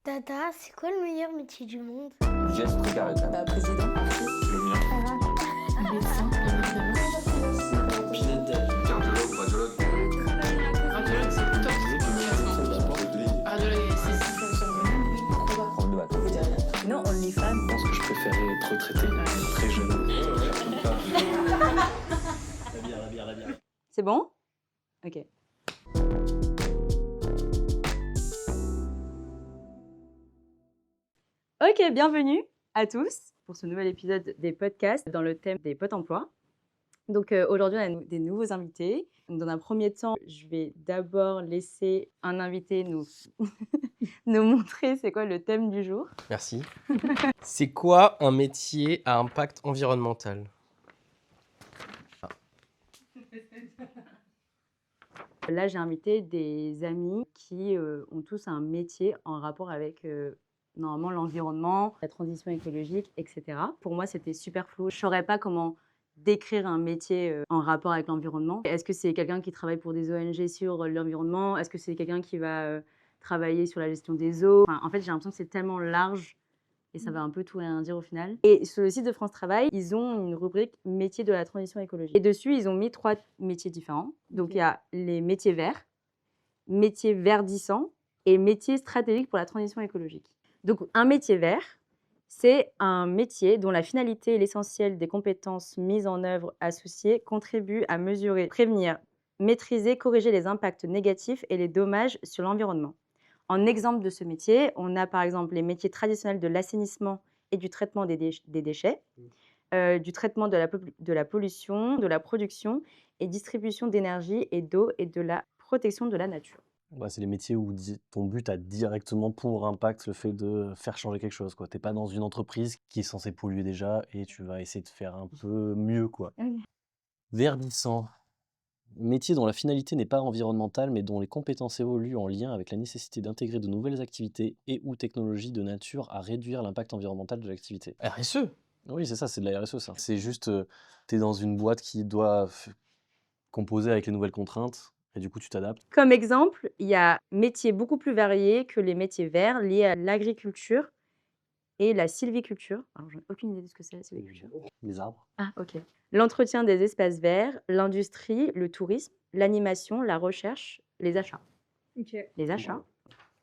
Dada, c'est quoi le meilleur métier du monde? Geste précaritaire. Président. Le mien. Médecin. Pilote, cardiologue, radiologue. Radiologue, c'est plutôt radiologue, Prof de maths. Non, OnlyFans. Je pense que je préférais être retraité très jeune. La bière. C'est bon? Ok. Ok, bienvenue à tous pour ce nouvel épisode des podcasts dans le thème des potes emploi. Donc aujourd'hui, on a des nouveaux invités. Donc, dans un premier temps, je vais d'abord laisser un invité nous, nous montrer c'est quoi le thème du jour. Merci. C'est quoi un métier à impact environnemental? Là, j'ai invité des amis qui ont tous un métier en rapport avec normalement l'environnement, la transition écologique, etc. Pour moi, c'était super flou. Je ne saurais pas comment décrire un métier en rapport avec l'environnement. Est-ce que c'est quelqu'un qui travaille pour des ONG sur l'environnement? Est-ce que c'est quelqu'un qui va travailler sur la gestion des eaux? En fait, j'ai l'impression que c'est tellement large et ça va un peu tout et rien dire au final. Et sur le site de France Travail, ils ont une rubrique métiers de la transition écologique. Et dessus, ils ont mis 3 métiers différents. Donc, il y a les métiers verts, métiers verdissants et métiers stratégiques pour la transition écologique. Donc, un métier vert, c'est un métier dont la finalité et l'essentiel des compétences mises en œuvre associées contribuent à mesurer, prévenir, maîtriser, corriger les impacts négatifs et les dommages sur l'environnement. En exemple de ce métier, on a par exemple les métiers traditionnels de l'assainissement et du traitement des déchets, du traitement de la pollution, de la production et distribution d'énergie et d'eau et de la protection de la nature. Ouais, c'est les métiers où ton but a directement pour impact le fait de faire changer quelque chose, quoi. T'es pas dans une entreprise qui est censée polluer déjà et tu vas essayer de faire un peu mieux, quoi. Verdissant. Métier dont la finalité n'est pas environnementale, mais dont les compétences évoluent en lien avec la nécessité d'intégrer de nouvelles activités et ou technologies de nature à réduire l'impact environnemental de l'activité. RSE. Oui, c'est ça, c'est de la RSE, ça. C'est juste, t'es dans une boîte qui doit composer avec les nouvelles contraintes, et du coup, tu t'adaptes. Comme exemple, il y a métiers beaucoup plus variés que les métiers verts liés à l'agriculture et la sylviculture. Alors, j'en ai aucune idée de ce que c'est la sylviculture. Les arbres. Ah, ok. L'entretien des espaces verts, l'industrie, le tourisme, l'animation, la recherche, les achats. Ok. Les achats.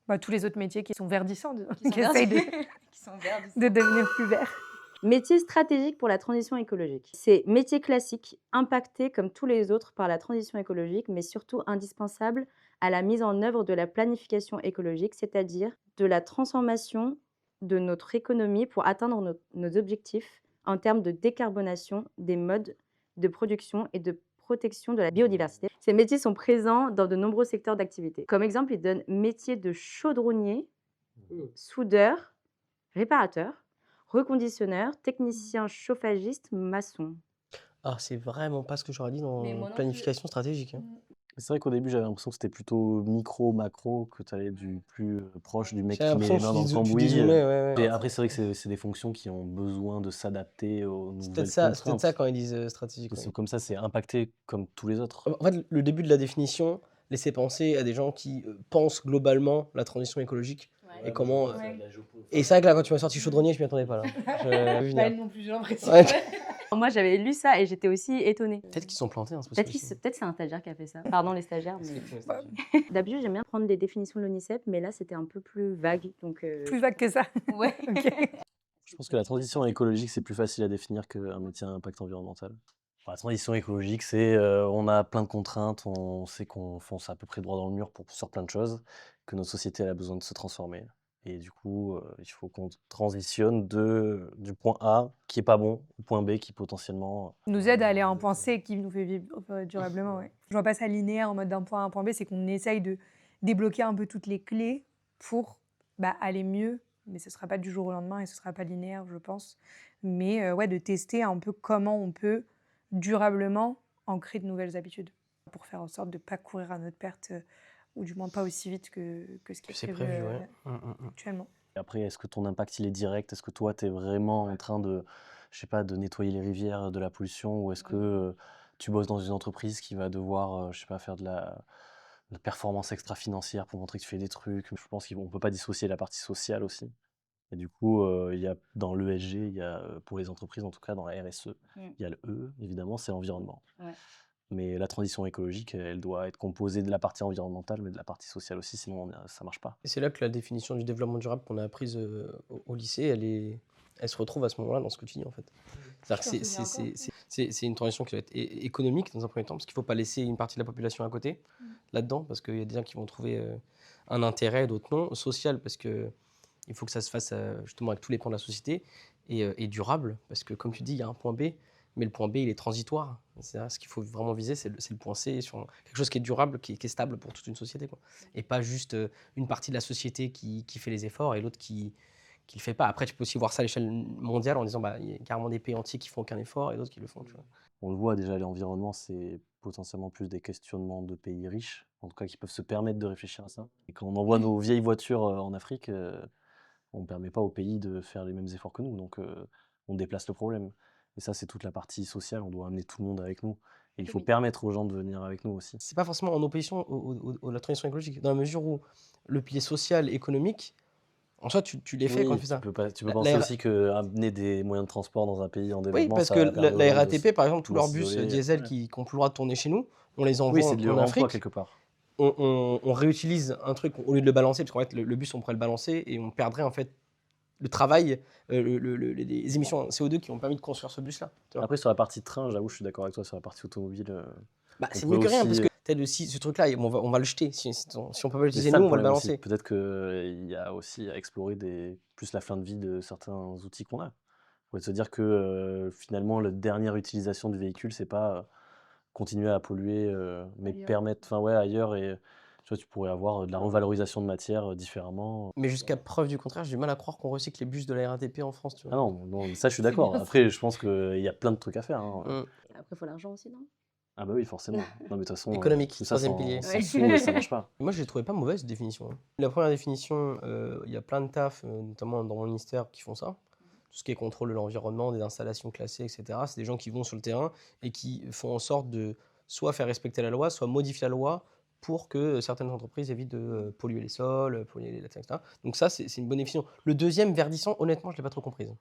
Bah, tous les autres métiers qui sont verdissants, Qui sont qui essayent qui sont verdissants. de devenir plus verts. Métiers stratégiques pour la transition écologique. C'est métiers classiques, impactés comme tous les autres par la transition écologique, mais surtout indispensables à la mise en œuvre de la planification écologique, c'est-à-dire de la transformation de notre économie pour atteindre nos objectifs en termes de décarbonation des modes de production et de protection de la biodiversité. Ces métiers sont présents dans de nombreux secteurs d'activité. Comme exemple, ils donnent métier de chaudronnier, soudeur, réparateur, reconditionneur, technicien chauffagiste, maçon. Ah, c'est vraiment pas ce que j'aurais dit Mais moi dans non planification stratégique. Hein. C'est vrai qu'au début, j'avais l'impression que c'était plutôt micro, macro, que tu allais du plus proche du mec J'ai qui met l'impression les mains dans le que tu cambouis. dézoomais, ouais. Et après, c'est vrai que c'est des fonctions qui ont besoin de s'adapter aux C'est nouvelles peut-être ça, contraintes. quand ils disent stratégique. C'est comme ça, c'est impacté comme tous les autres. En fait, le début de la définition laissait penser à des gens qui pensent globalement la transition écologique et comment. Et c'est vrai que là, quand tu m'as sorti chaudronnier, je m'y attendais pas là. Je Pas elle non plus, j'ai l'impression. Ouais. Moi, j'avais lu ça et j'étais aussi étonnée. Peut-être qu'ils sont plantés, hein, c'est Peut-être possible. que c'est un stagiaire qui a fait ça. Pardon les stagiaires. Mais... D'habitude, j'aime bien prendre des définitions de l'ONICEP, mais là, c'était un peu plus vague. Donc, Plus vague que ça. Ouais. Ok. Je pense que la transition écologique, c'est plus facile à définir qu'un métier à impact environnemental. La transition écologique, c'est on a plein de contraintes, on sait qu'on fonce à peu près droit dans le mur sur plein de choses, que notre société elle a besoin de se transformer. Et du coup, il faut qu'on transitionne du point A, qui est pas bon, au point B, qui potentiellement... Nous aide à aller à un point C qui nous fait vivre durablement. Ouais. Je vois pas ça linéaire en mode d'un point A à un point B, c'est qu'on essaye de débloquer un peu toutes les clés pour aller mieux, mais ce sera pas du jour au lendemain et ce sera pas linéaire, je pense. Mais ouais, de tester un peu comment on peut durablement ancrer de nouvelles habitudes pour faire en sorte de ne pas courir à notre perte, ou du moins pas aussi vite que ce qui est C'est prévu prévu, ouais. actuellement. Et après, est-ce que ton impact, il est direct? Est-ce que toi, tu es vraiment en train de, je sais pas, de nettoyer les rivières de la pollution? Ou est-ce que tu bosses dans une entreprise qui va devoir, je sais pas, faire de la performance extra-financière pour montrer que tu fais des trucs. Je pense qu'on ne peut pas dissocier la partie sociale aussi. Et du coup, il y a, dans l'ESG, il y a, pour les entreprises, en tout cas dans la RSE, il y a le E, évidemment, c'est l'environnement. Ouais. Mais la transition écologique, elle doit être composée de la partie environnementale, mais de la partie sociale aussi, sinon ça ne marche pas. Et c'est là que la définition du développement durable qu'on a apprise au lycée, elle se retrouve à ce moment-là dans ce que tu dis en fait. C'est-à-dire que c'est une transition qui va être économique dans un premier temps, parce qu'il ne faut pas laisser une partie de la population à côté là-dedans, parce qu'il y a des gens qui vont trouver un intérêt, d'autres non. Social, parce qu'il faut que ça se fasse justement avec tous les pans de la société, et durable, parce que comme tu dis, il y a un point B, mais le point B, il est transitoire. C'est-à-dire, ce qu'il faut vraiment viser, c'est le point C, sur quelque chose qui est durable, qui est stable pour toute une société, quoi. Et pas juste une partie de la société qui fait les efforts et l'autre qui ne le fait pas. Après, tu peux aussi voir ça à l'échelle mondiale en disant il y a carrément des pays entiers qui font aucun effort et d'autres qui le font. Tu vois. On le voit déjà, l'environnement, c'est potentiellement plus des questionnements de pays riches, en tout cas qui peuvent se permettre de réfléchir à ça. Et quand on envoie nos vieilles voitures en Afrique, on ne permet pas aux pays de faire les mêmes efforts que nous, donc on déplace le problème. Et ça, c'est toute la partie sociale, on doit amener tout le monde avec nous. Et il faut permettre aux gens de venir avec nous aussi. C'est pas forcément en opposition à la transition écologique, dans la mesure où le pilier social, économique, en soi, tu les fais quand tu fais ça. Tu peux penser aussi qu'amener des moyens de transport dans un pays en développement, oui, parce ça que va permettre la aux gens RATP, par exemple, tous leurs de bus s'isoler. diesel qui n'ont plus le droit de tourner chez nous, on les envoie Oui, c'est de en l'emploi Afrique. quelque part. On réutilise un truc au lieu de le balancer, parce qu'en fait, le bus, on pourrait le balancer et on perdrait en fait le travail, les émissions CO2 qui ont permis de construire ce bus-là. Après, sur la partie train, j'avoue, je suis d'accord avec toi, sur la partie automobile. C'est mieux que rien, parce que peut-être aussi ce truc-là, on va le jeter. Si on peut pas l'utiliser, ça, nous, le on va le problème aussi. balancer. Peut-être qu'il y a aussi à explorer plus la fin de vie de certains outils qu'on a. On pourrait se dire que finalement, la dernière utilisation du véhicule, c'est pas continuer à polluer, mais Ailleurs. permettre, ailleurs, et tu vois, tu pourrais avoir de la revalorisation de matière différemment. Mais jusqu'à preuve du contraire, j'ai du mal à croire qu'on recycle les bus de la RATP en France. Tu vois. Ah non, ça je suis d'accord. Après, je pense qu'il y a plein de trucs à faire. Hein. Après, il faut l'argent aussi, non? Ah bah oui, forcément. Non, mais de toute façon, Économique, tout ça, troisième pilier. sans sous, ça marche pas. Moi, je l'ai trouvé pas mauvaise, cette définition. La première définition, il y a plein de taf, notamment dans mon ministère, qui font ça. Tout ce qui est contrôle de l'environnement, des installations classées, etc. C'est des gens qui vont sur le terrain et qui font en sorte de soit faire respecter la loi, soit modifier la loi pour que certaines entreprises évitent de polluer les sols, polluer les lacs, etc. Donc ça, c'est une bonne définition. Le deuxième, verdissant, honnêtement, je ne l'ai pas trop comprise.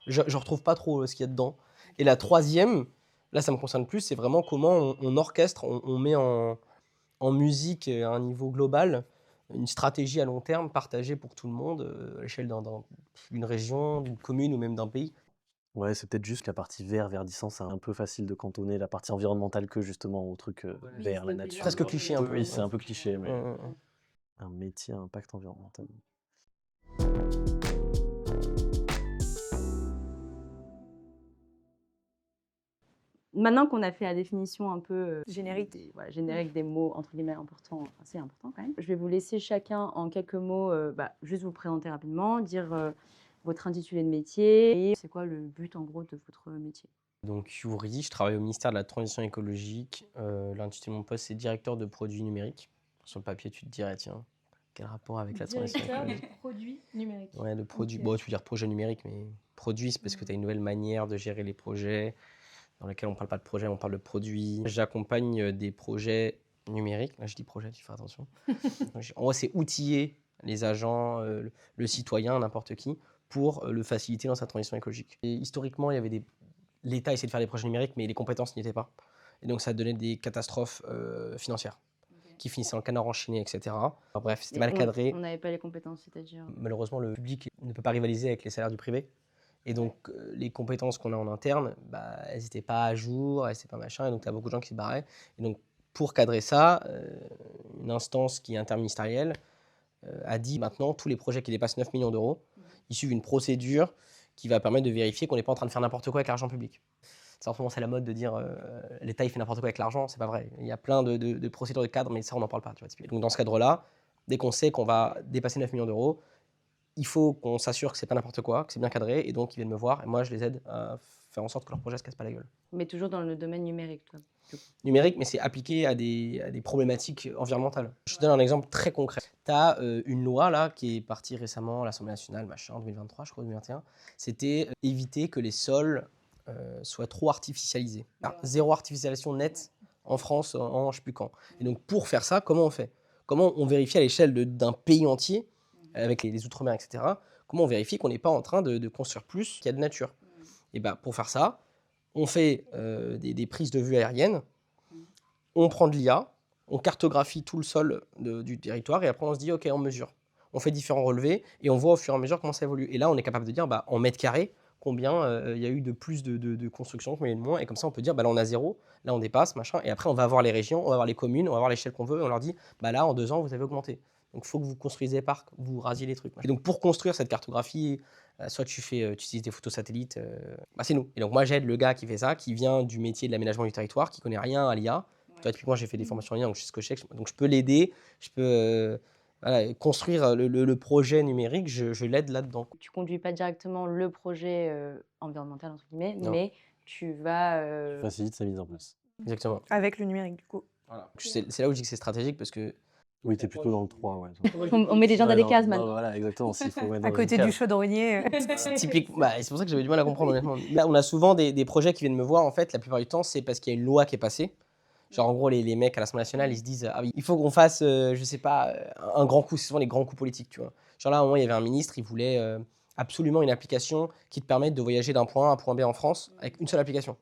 Je ne retrouve pas trop ce qu'il y a dedans. Et la troisième, là, ça me concerne plus, c'est vraiment comment on orchestre, on met en musique à un niveau global une stratégie à long terme partagée pour tout le monde, à l'échelle d'une région, d'une commune ou même d'un pays. Ouais, c'est peut-être juste la partie verdissant, c'est un peu facile de cantonner la partie environnementale que justement au truc vert, la nature. Presque cliché un peu. Oui, c'est un peu cliché, mais Ouais. un métier à impact environnemental. Maintenant qu'on a fait la définition un peu Générique. générique des mots entre guillemets importants, assez importants quand même, je vais vous laisser chacun en quelques mots juste vous présenter rapidement, dire votre intitulé de métier et c'est quoi le but en gros de votre métier. Donc, Yuri, je travaille au ministère de la Transition écologique. L'intitulé de mon poste, c'est directeur de produits numériques. Sur le papier, tu te dirais, tiens, quel rapport avec la transition écologique? produits numériques. Ouais, de produits. Ok. Bon, tu veux dire projet numérique, mais produits, c'est parce que tu as une nouvelle manière de gérer les projets, dans lesquels on ne parle pas de projet, on parle de produits. J'accompagne des projets numériques. Là, je dis projet, tu fais attention. En gros, c'est outiller les agents, le citoyen, n'importe qui, pour le faciliter dans sa transition écologique. Et historiquement, il y avait l'État essayait de faire des projets numériques, mais les compétences n'y étaient pas. Et donc, ça donnait des catastrophes financières qui finissaient en canard enchaîné, etc. Alors, bref, c'était mal cadré. On n'avait pas les compétences, c'est-à-dire Malheureusement, le public ne peut pas rivaliser avec les salaires du privé. Et donc, les compétences qu'on a en interne, elles n'étaient pas à jour, elles n'étaient pas machin. Et donc, tu as beaucoup de gens qui se barraient. Et donc, pour cadrer ça, une instance qui est interministérielle a dit maintenant, tous les projets qui dépassent 9 millions d'euros, ils suivent une procédure qui va permettre de vérifier qu'on n'est pas en train de faire n'importe quoi avec l'argent public. En ce moment, c'est la mode de dire l'État il fait n'importe quoi avec l'argent, c'est pas vrai. Il y a plein de procédures de cadre, mais ça, on n'en parle pas. Tu vois, donc, dans ce cadre-là, dès qu'on sait qu'on va dépasser 9 millions d'euros, il faut qu'on s'assure que c'est pas n'importe quoi, que c'est bien cadré, et donc ils viennent me voir, et moi, je les aide à faire en sorte que leur projet se casse pas la gueule. Mais toujours dans le domaine numérique, toi. Numérique, mais c'est appliqué à des problématiques environnementales. Je te donne un exemple très concret. Tu as une loi là, qui est partie récemment à l'Assemblée nationale, en 2023, je crois, 2021. C'était éviter que les sols soient trop artificialisés. Alors, zéro artificialisation nette en France en je sais plus quand. Et donc pour faire ça, comment on fait? Comment on vérifie à l'échelle d'un pays entier, avec les outre-mer, etc., comment on vérifie qu'on n'est pas en train de construire plus qu'il y a de nature? Et ben, pour faire ça, on fait des prises de vue aériennes, on prend de l'IA, on cartographie tout le sol du territoire et après on se dit, OK, on mesure. On fait différents relevés et on voit au fur et à mesure comment ça évolue. Et là, on est capable de dire, bah, en mètres carrés, combien il y a eu de plus de construction, combien de moins. Et comme ça, on peut dire, bah, là, on a 0, là, on dépasse, machin. Et après, on va voir les régions, on va voir les communes, on va voir l'échelle qu'on veut. Et on leur dit, bah, là, en 2 ans, vous avez augmenté. Donc, il faut que vous construisez des parcs, vous rasiez les trucs. Et donc, pour construire cette cartographie, soit tu utilises des photos satellites, bah, c'est nous. Et donc, moi, j'aide le gars qui fait ça, qui vient du métier de l'aménagement du territoire, qui connaît rien à l'IA. Toi, typiquement, j'ai fait des formations en IA, donc je sais ce que je sais. Donc, je peux l'aider, je peux voilà, construire le projet numérique, je l'aide là-dedans. Tu conduis pas directement le projet environnemental, entre guillemets, Non. mais tu vas... Facilite sa mise en place. Exactement. Avec le numérique, du coup. Voilà. C'est là où je dis que c'est stratégique parce que Oui, t'es plutôt dans le 3, ouais. On met des gens dans des cases, man. Voilà, exactement. S'il faut mettre À dans côté une du case. chaudronnier. c'est typique. Bah, c'est pour ça que j'avais du mal à comprendre honnêtement. Là, on a souvent des projets qui viennent me voir en fait. La plupart du temps, c'est parce qu'il y a une loi qui est passée. Genre en gros, les mecs à l'Assemblée nationale, ils se disent ah oui, il faut qu'on fasse, je sais pas, un grand coup. C'est souvent les grands coups politiques, tu vois. Genre là, à un moment, il y avait un ministre, il voulait absolument une application qui te permette de voyager d'un point A à un point B en France avec une seule application.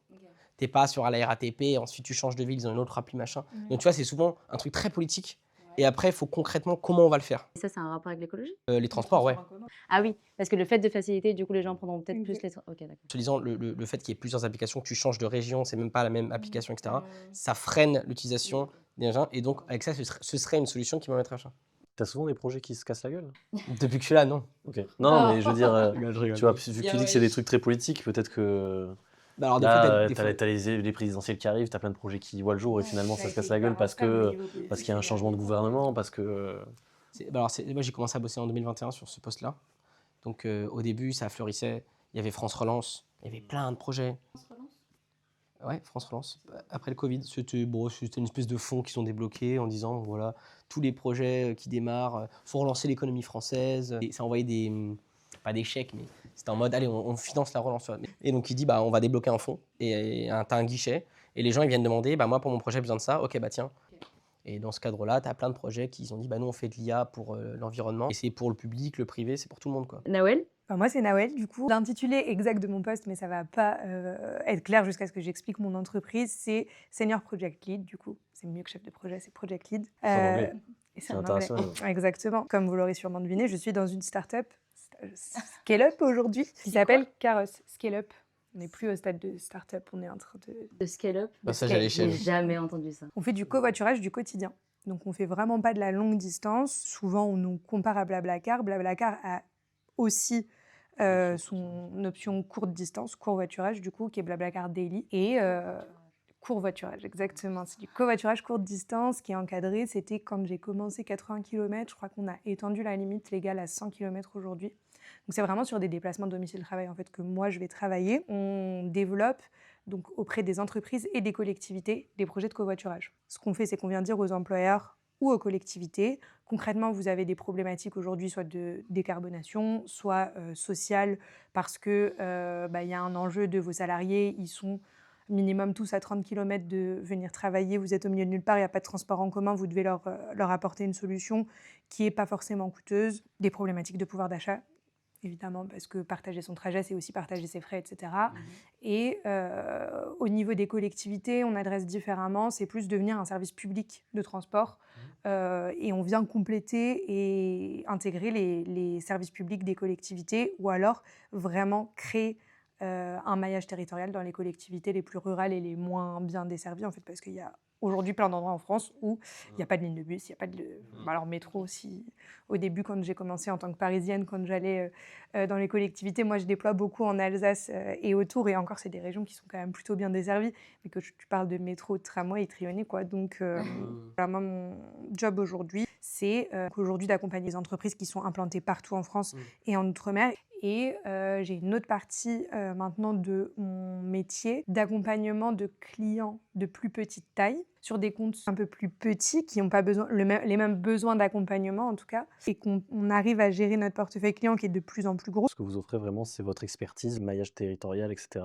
T'es pas sur la RATP, ensuite tu changes de ville, ils ont une autre appli machin. Donc tu vois, c'est souvent un truc très politique. Et après, il faut concrètement comment on va le faire. Et ça, c'est un rapport avec l'écologie? Les transports, ouais. Ah oui, parce que le fait de faciliter, du coup, les gens prendront peut-être plus les... Ok, d'accord. En te disant, le fait qu'il y ait plusieurs applications, que tu changes de région, c'est même pas la même application, etc., ça freine l'utilisation des engins. Et donc, avec ça, ce serait une solution qui m'en mettrait cher. T'as souvent des projets qui se cassent la gueule? Depuis que je suis là, non. Ok. Non, mais je veux dire, tu vois, vu que tu Bien, dis que c'est des trucs très politiques, peut-être que Bah alors, des là, fois, des fois- t'as les présidentielles qui arrivent, t'as plein de projets qui voient le jour et finalement ça se casse la gueule parce qu'il y a un changement de gouvernement, parce que... moi, j'ai commencé à bosser en 2021 sur ce poste-là. Donc, au début, ça fleurissait. Il y avait France Relance, il y avait plein de projets. Ouais, France Relance. Après le Covid, c'était une espèce de fonds qui sont débloqués en disant voilà, tous les projets qui démarrent, faut relancer l'économie française. Et ça envoyait pas des chèques, mais c'était en mode allez, on finance la relance. Et donc il dit bah on va débloquer un fonds et t'as un guichet et les gens ils viennent demander bah moi pour mon projet j'ai besoin de ça. Ok bah tiens. Et dans ce cadre-là, tu as plein de projets qui ont dit bah nous on fait de l'IA pour l'environnement et c'est pour le public, le privé, c'est pour tout le monde quoi. Nawel? Enfin, moi, c'est Nawel, du coup. L'intitulé exact de mon poste, mais ça va pas être clair jusqu'à ce que j'explique mon entreprise, c'est Senior Project Lead, du coup. C'est mieux que chef de projet, c'est Project Lead. C'est en anglais. Et C'est en international. anglais. Exactement. Comme vous l'aurez sûrement deviné, je suis dans une start-up, scale-up aujourd'hui, qui s'appelle Caros. Scale-up. On n'est plus au stade de start-up, on est en train de... De scale-up? Passage à l'échelle. J'ai jamais entendu ça. On fait du covoiturage du quotidien. Donc, on fait vraiment pas de la longue distance. Souvent, on nous compare à Blablacar. Blablacar a aussi son option courte distance, covoiturage, du coup, qui est Blablacar Daily. Et covoiturage, exactement. C'est du covoiturage courte distance qui est encadré. C'était quand j'ai commencé 80 km. Je crois qu'on a étendu la limite légale à 100 km aujourd'hui. Donc, c'est vraiment sur des déplacements domicile-travail en fait, que moi, je vais travailler. On développe donc auprès des entreprises et des collectivités, des projets de covoiturage. Ce qu'on fait, c'est qu'on vient dire aux employeurs ou aux collectivités, concrètement, vous avez des problématiques aujourd'hui, soit de décarbonation, soit sociales, parce qu'il y a un enjeu de vos salariés, ils sont minimum tous à 30 km de venir travailler, vous êtes au milieu de nulle part, il n'y a pas de transport en commun, vous devez leur apporter une solution qui n'est pas forcément coûteuse, des problématiques de pouvoir d'achat, évidemment, parce que partager son trajet, c'est aussi partager ses frais, etc. Et au niveau des collectivités, on adresse différemment, c'est plus devenir un service public de transport, et on vient compléter et intégrer les services publics des collectivités, ou alors vraiment créer un maillage territorial dans les collectivités les plus rurales et les moins bien desservies, en fait, parce qu'il y a aujourd'hui plein d'endroits en France où il n'y a pas de ligne de bus, il n'y a pas de... Alors métro aussi, au début quand j'ai commencé en tant que Parisienne, quand j'allais dans les collectivités, moi je déploie beaucoup en Alsace et autour, et encore c'est des régions qui sont quand même plutôt bien desservies, mais que tu parles de métro, de tramway et trionnés, quoi. Donc voilà, moi mon job aujourd'hui, c'est aujourd'hui d'accompagner les entreprises qui sont implantées partout en France et en Outre-mer. Et j'ai une autre partie maintenant de mon métier d'accompagnement de clients de plus petite taille, sur des comptes un peu plus petits, qui n'ont pas besoin, les mêmes besoins d'accompagnement en tout cas, et qu'on arrive à gérer notre portefeuille client qui est de plus en plus gros. Ce que vous offrez vraiment, c'est votre expertise, maillage territorial, etc.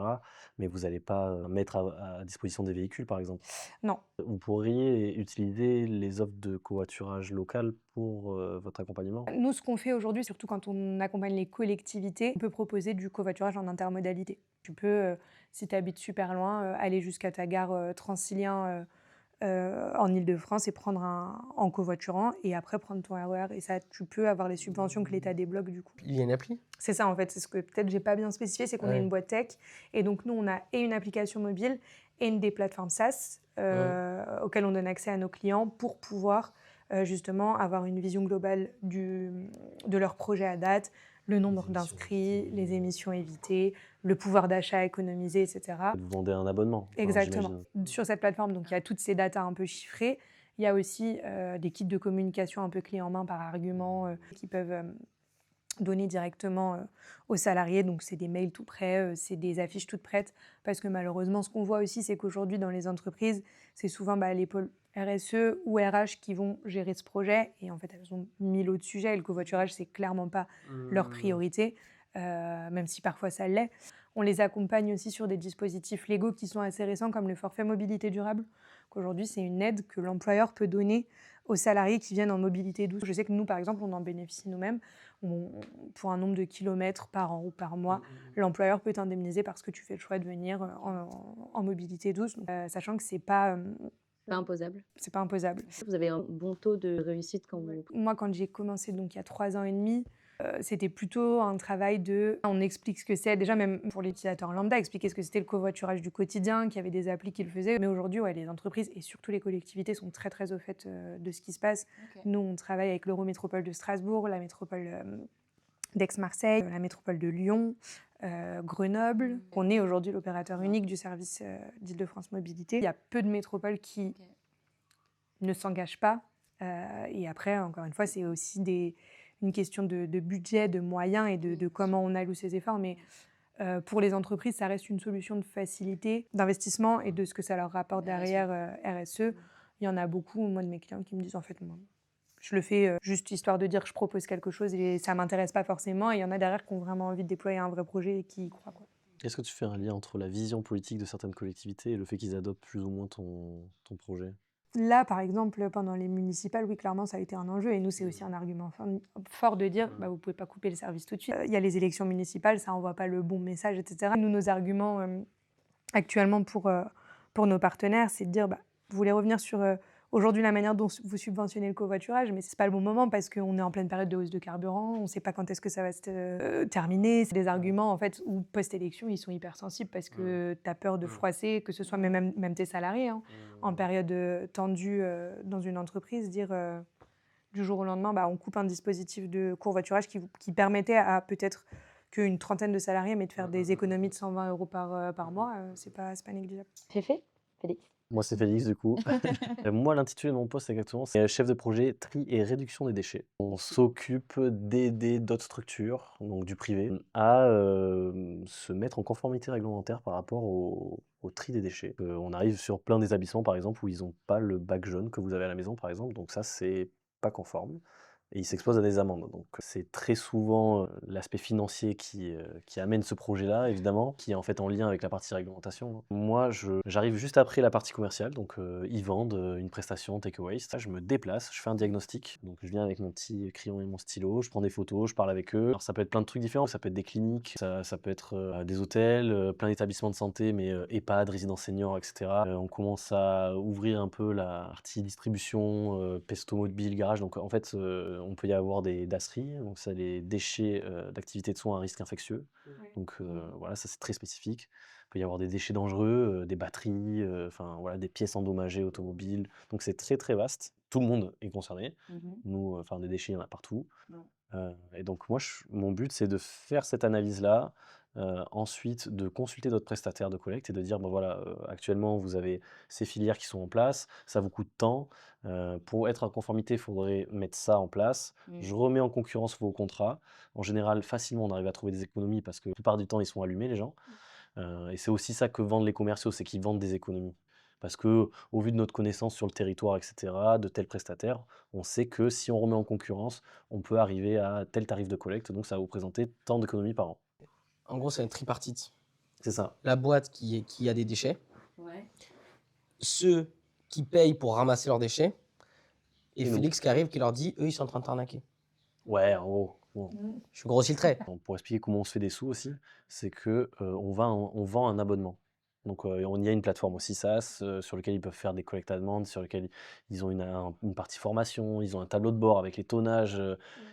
Mais vous n'allez pas mettre à disposition des véhicules, par exemple. Non. Vous pourriez utiliser les offres de covoiturage local pour votre accompagnement? Nous, ce qu'on fait aujourd'hui, surtout quand on accompagne les collectivités, on peut proposer du covoiturage en intermodalité. Tu peux, si tu habites super loin, aller jusqu'à ta gare Transilien en Île-de-France et prendre en covoiturant et après prendre ton RER. Et ça, tu peux avoir les subventions que l'État débloque du coup. Il y a une appli? C'est ça en fait, c'est ce que peut-être j'ai pas bien spécifié, c'est qu'on a Ouais. une boîte tech et donc nous on a et une application mobile et des plateformes SaaS auxquelles on donne accès à nos clients pour pouvoir justement avoir une vision globale de leur projet à date, le nombre d'inscrits, les émissions évitées, le pouvoir d'achat économisé, etc. Vous vendez un abonnement? Enfin, Exactement. j'imagine. Sur cette plateforme, donc il y a toutes ces datas un peu chiffrées. Il y a aussi des kits de communication un peu clés en main par argument qui peuvent donner directement aux salariés. Donc c'est des mails tout prêts, c'est des affiches toutes prêtes. Parce que malheureusement, ce qu'on voit aussi, c'est qu'aujourd'hui dans les entreprises, c'est souvent les pôles RSE ou RH qui vont gérer ce projet. Et en fait, elles ont 1000 autres sujets. Et le covoiturage, c'est clairement pas leur priorité, même si parfois ça l'est. On les accompagne aussi sur des dispositifs légaux qui sont assez récents, comme le forfait mobilité durable, qu'aujourd'hui, c'est une aide que l'employeur peut donner aux salariés qui viennent en mobilité douce. Je sais que nous, par exemple, on en bénéficie nous-mêmes. Pour un nombre de kilomètres par an ou par mois, l'employeur peut t'indemniser parce que tu fais le choix de venir en mobilité douce, sachant que c'est pas imposable. C'est pas imposable. Vous avez un bon taux de réussite quand vous... Moi, quand j'ai commencé, donc il y a 3 ans et demi, c'était plutôt un travail on explique ce que c'est, déjà même pour les utilisateurs lambda, expliquer ce que c'était le covoiturage du quotidien, qu'il y avait des applis qui le faisaient. Mais aujourd'hui, les entreprises et surtout les collectivités sont très très au fait de ce qui se passe. Okay. Nous, on travaille avec l'Eurométropole de Strasbourg, la métropole d'Aix-Marseille, la métropole de Lyon, Grenoble. On est aujourd'hui l'opérateur unique du service d'Île-de-France Mobilité. Il y a peu de métropoles qui ne s'engagent pas. Et après, encore une fois, c'est aussi une question de budget, de moyens et de comment on alloue ses efforts. Mais pour les entreprises, ça reste une solution de facilité, d'investissement et de ce que ça leur rapporte derrière RSE. Il y en a beaucoup, moi, de mes clients qui me disent, en fait, moi, je le fais juste histoire de dire que je propose quelque chose et ça ne m'intéresse pas forcément. Et il y en a derrière qui ont vraiment envie de déployer un vrai projet et qui y croient, quoi. Est-ce que tu fais un lien entre la vision politique de certaines collectivités et le fait qu'ils adoptent plus ou moins ton projet ? Là, par exemple, pendant les municipales, oui, clairement, ça a été un enjeu. Et nous, c'est aussi un argument fort de dire, vous ne pouvez pas couper le service tout de suite. Il y a les élections municipales, ça n'envoie pas le bon message, etc. Nous, nos arguments actuellement pour nos partenaires, c'est de dire, vous voulez revenir sur aujourd'hui la manière dont vous subventionnez le covoiturage, mais ce n'est pas le bon moment parce qu'on est en pleine période de hausse de carburant, on ne sait pas quand est-ce que ça va se terminer. C'est des arguments, en fait, où post-élection, ils sont hypersensibles parce que tu as peur de froisser, que ce soit même tes salariés, hein, en période tendue dans une entreprise, dire du jour au lendemain, on coupe un dispositif de covoiturage qui permettait à peut-être qu'une trentaine de salariés, mais de faire des économies de 120 € par mois, c'est pas négligeable. C'est fait, Félix? Moi, c'est Félix, du coup. Moi, l'intitulé de mon poste, exactement, c'est chef de projet tri et réduction des déchets. On s'occupe d'aider d'autres structures, donc du privé, à se mettre en conformité réglementaire par rapport au tri des déchets. On arrive sur plein d'établissements, par exemple, où ils n'ont pas le bac jaune que vous avez à la maison, par exemple. Donc ça, c'est pas conforme. Et ils s'exposent à des amendes. Donc c'est très souvent l'aspect financier qui amène ce projet-là, évidemment, qui est en fait en lien avec la partie réglementation. Moi, j'arrive juste après la partie commerciale, donc ils vendent une prestation Take-Away. Je me déplace, je fais un diagnostic. Donc je viens avec mon petit crayon et mon stylo, je prends des photos, je parle avec eux. Alors ça peut être plein de trucs différents, ça peut être des cliniques, ça peut être des hôtels, plein d'établissements de santé, mais EHPAD, résidences seniors, etc. On commence à ouvrir un peu la partie distribution, pesto mobile, garage. Donc en fait, on peut y avoir des DASRI, donc c'est les déchets d'activité de soins à risque infectieux. Oui. Donc voilà, ça c'est très spécifique. Il peut y avoir des déchets dangereux, des batteries, voilà, des pièces endommagées automobiles. Donc c'est très très vaste. Tout le monde est concerné. Nous, des déchets, il y en a partout. Et donc moi, mon but, c'est de faire cette analyse-là. Ensuite, de consulter d'autres prestataires de collecte et de dire, actuellement, vous avez ces filières qui sont en place, ça vous coûte tant. Pour être en conformité, il faudrait mettre ça en place. Je remets en concurrence vos contrats. En général, facilement, on arrive à trouver des économies parce que la plupart du temps, ils sont allumés, les gens. Et c'est aussi ça que vendent les commerciaux, c'est qu'ils vendent des économies. Parce que au vu de notre connaissance sur le territoire, etc., de tel prestataire, on sait que si on remet en concurrence, on peut arriver à tel tarif de collecte, donc ça va vous présenter tant d'économies par an. En gros, c'est une tripartite. C'est ça. La boîte qui a des déchets, Ouais. ceux qui payent pour ramasser leurs déchets, et Et nous. Félix qui arrive qui leur dit, eux, ils sont en train de t'arnaquer. Ouais, en gros. Bon. Je grossis le trait. Pour expliquer comment on se fait des sous aussi, c'est que on vend un abonnement. Donc on y a une plateforme aussi SaaS sur lequel ils peuvent faire des collectes à demande, sur lequel ils ont une partie formation, ils ont un tableau de bord avec les tonnages,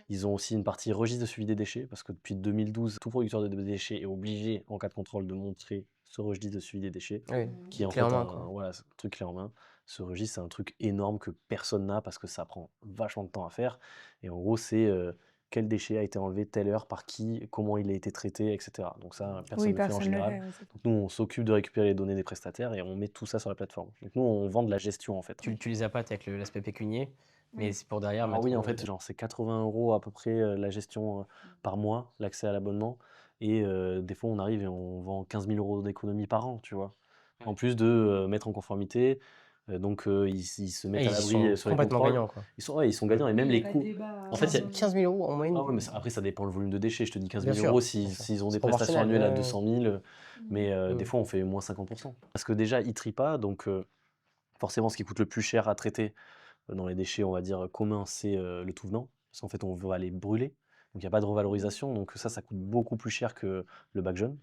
ils ont aussi une partie registre de suivi des déchets, parce que depuis 2012, tout producteur de déchets est obligé en cas de contrôle de montrer ce registre de suivi des déchets, Oui. qui est en Clé fait en main, un quoi. voilà, c'est un truc clé en main. Ce registre, c'est un truc énorme que personne n'a parce que ça prend vachement de temps à faire. Et en gros, c'est quel déchet a été enlevé telle heure, par qui, comment il a été traité, etc. Donc ça, personne Oui, ne le fait en personne ne le général. fait. Ouais, c'est Donc nous, on s'occupe de récupérer les données des prestataires et on met tout ça sur la plateforme. Donc nous, on vend de la gestion en fait. Tu les as pas avec l'aspect pécunier, mais c'est pour derrière Alors mettre oui, en fait, genre c'est 80 € à peu près la gestion par mois, l'accès à l'abonnement. Et des fois, on arrive et on vend 15 000 € d'économie par an, tu vois. En plus de mettre en conformité. Donc ils se mettent Et à ils l'abri sont sur les complètement contrôles. gagnants, quoi. Ils sont gagnants et même les coûts. En fait, il y a- 15 000 € en moyenne. Ah ouais, mais après, ça dépend le volume de déchets. Je te dis 15 Bien 000 sûr, € bien sûr. s'ils ont C'est des prestations proportionnel, annuelles à ouais. 200 000, mais des Mm. fois, on fait moins 50%. Parce que déjà, ils trient pas, donc forcément, ce qui coûte le plus cher à traiter dans les déchets, on va dire, communs, c'est le tout venant. Parce qu'en fait, on va les brûler. Donc, il n'y a pas de revalorisation. Donc, ça coûte beaucoup plus cher que le bac jaune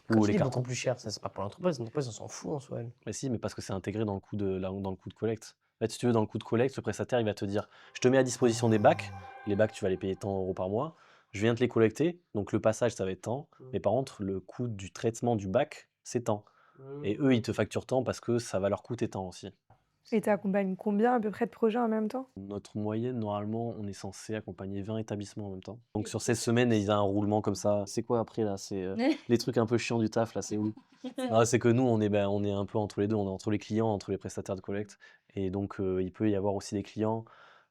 Quand ou tu les dis cartons. beaucoup plus cher, ça c'est pas pour l'entreprise. L'entreprise, on s'en fout en soi. Elle. Mais si, mais parce que c'est intégré dans le coût dans le coût de collecte. En fait, si tu veux, dans le coût de collecte, le prestataire, il va te dire, je te mets à disposition des bacs. Les bacs, tu vas les payer tant € par mois. Je viens te les collecter. Donc, le passage, ça va être tant. Mais par contre, le coût du traitement du bac, c'est tant. Et eux, ils te facturent tant parce que ça va leur coûter tant aussi. Et tu accompagnes combien à peu près de projets en même temps? Notre moyenne, normalement, on est censé accompagner 20 établissements en même temps. Donc sur 16 semaines, il y a un roulement comme ça. C'est quoi après là? C'est les trucs un peu chiants du taf là, c'est où? C'est que nous, on est un peu entre les deux. On est entre les clients, entre les prestataires de collecte. Et donc il peut y avoir aussi des clients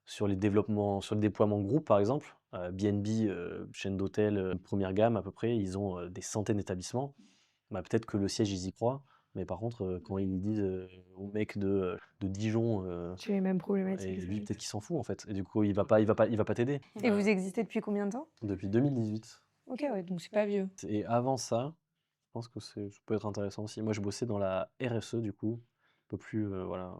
sur les développements, sur le déploiement groupe par exemple. BNB, chaîne d'hôtels, première gamme à peu près, ils ont des centaines d'établissements. Bah, peut-être que le siège, ils y croient. Mais par contre, quand ils disent au mec de Dijon, J'ai les mêmes problématiques. et ça. lui, peut-être qu'il s'en fout en fait. Et du coup, il va pas t'aider. Et vous existez depuis combien de temps? Depuis 2018. Ok, ouais, donc c'est pas vieux. Et avant ça, je pense que ça peut être intéressant aussi. Moi, je bossais dans la RSE du coup, un peu plus, voilà,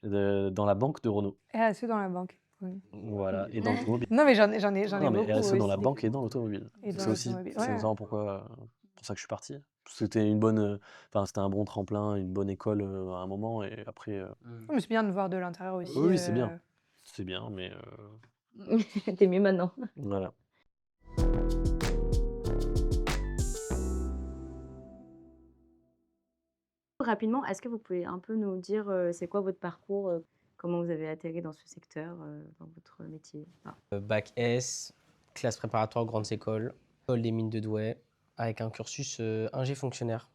dans la banque de Renault. RSE dans la banque. Oui. Voilà, et dans l'automobile. Non, mais j'en ai Non, mais beaucoup. RSE dans la aussi. banque et dans l'automobile. Et dans C'est aussi, l'automobile, c'est ouais. notamment pour ça que je suis parti. C'était une bonne, c'était un bon tremplin, une bonne école à un moment, et après, Mais c'est bien de voir de l'intérieur aussi. oui, c'est bien. C'est bien, mais T'es mieux maintenant. voilà. Rapidement, est-ce que vous pouvez un peu nous dire c'est quoi votre parcours, comment vous avez atterri dans ce secteur, dans votre métier? Bac S, classe préparatoire grandes écoles, école des mines de Douai, avec un cursus ingé fonctionnaire.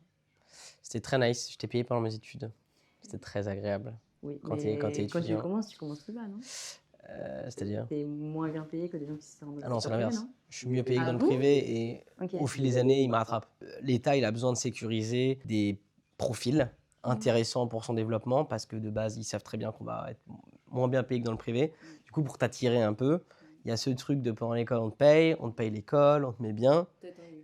C'était très nice, j'étais payé pendant mes études. C'était très agréable. Oui, Quand mais t'es quand étudiant. tu commences plus bas, non? C'est-à-dire T'es moins bien payé que des gens qui sont dans Ah non, c'est secteur privé, l'inverse. Je suis mieux payé que Ah dans le bon? privé et Ok. au fil des années, il me rattrape. L'État, il a besoin de sécuriser des profils intéressants pour son développement parce que de base, ils savent très bien qu'on va être moins bien payé que dans le privé. Du coup, pour t'attirer un peu, il y a ce truc de pendant l'école, on te paye l'école, on te met bien.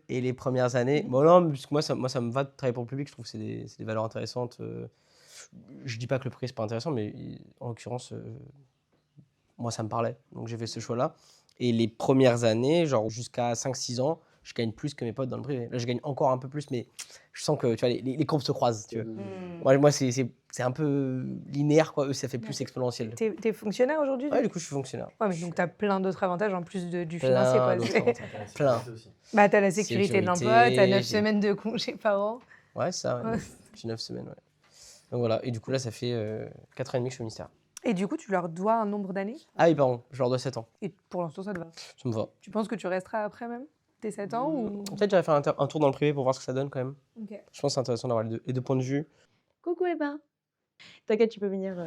Et les premières années, bon non, parce que moi ça me va de travailler pour le public, je trouve que c'est des valeurs intéressantes. Je dis pas que le prix c'est pas intéressant, mais en l'occurrence, moi ça me parlait, donc j'ai fait ce choix-là. Et les premières années, genre jusqu'à 5-6 ans, je gagne plus que mes potes dans le privé. Là, je gagne encore un peu plus, mais je sens que tu vois, les courbes se croisent. Tu vois. Moi c'est un peu linéaire, quoi. Eux, ça fait plus exponentiel. T'es fonctionnaire aujourd'hui? Ouais, du coup, je suis fonctionnaire. Ouais, mais donc t'as plein d'autres avantages en plus du financier, quoi. Plein d'autres avantages. Plein. Bah, t'as la sécurité de l'emploi, t'as 9 j'ai- semaines de congé par an. Ouais, c'est ça, ouais. Ouais. J'ai 9 semaines, ouais. Donc voilà, et du coup là, ça fait 4 ans et demi que je suis au ministère. Et du coup, tu leur dois un nombre d'années? Ah oui, pardon, je leur dois 7 ans. Et pour l'instant, ça te va. Ça me va. Tu penses que tu resteras après même tes 7 ans ou... Peut-être j'aurais fait un tour dans le privé pour voir ce que ça donne quand même. Ok. Je pense que c'est intéressant d'avoir les deux points de vue. Coucou Eva. T'inquiète, tu peux venir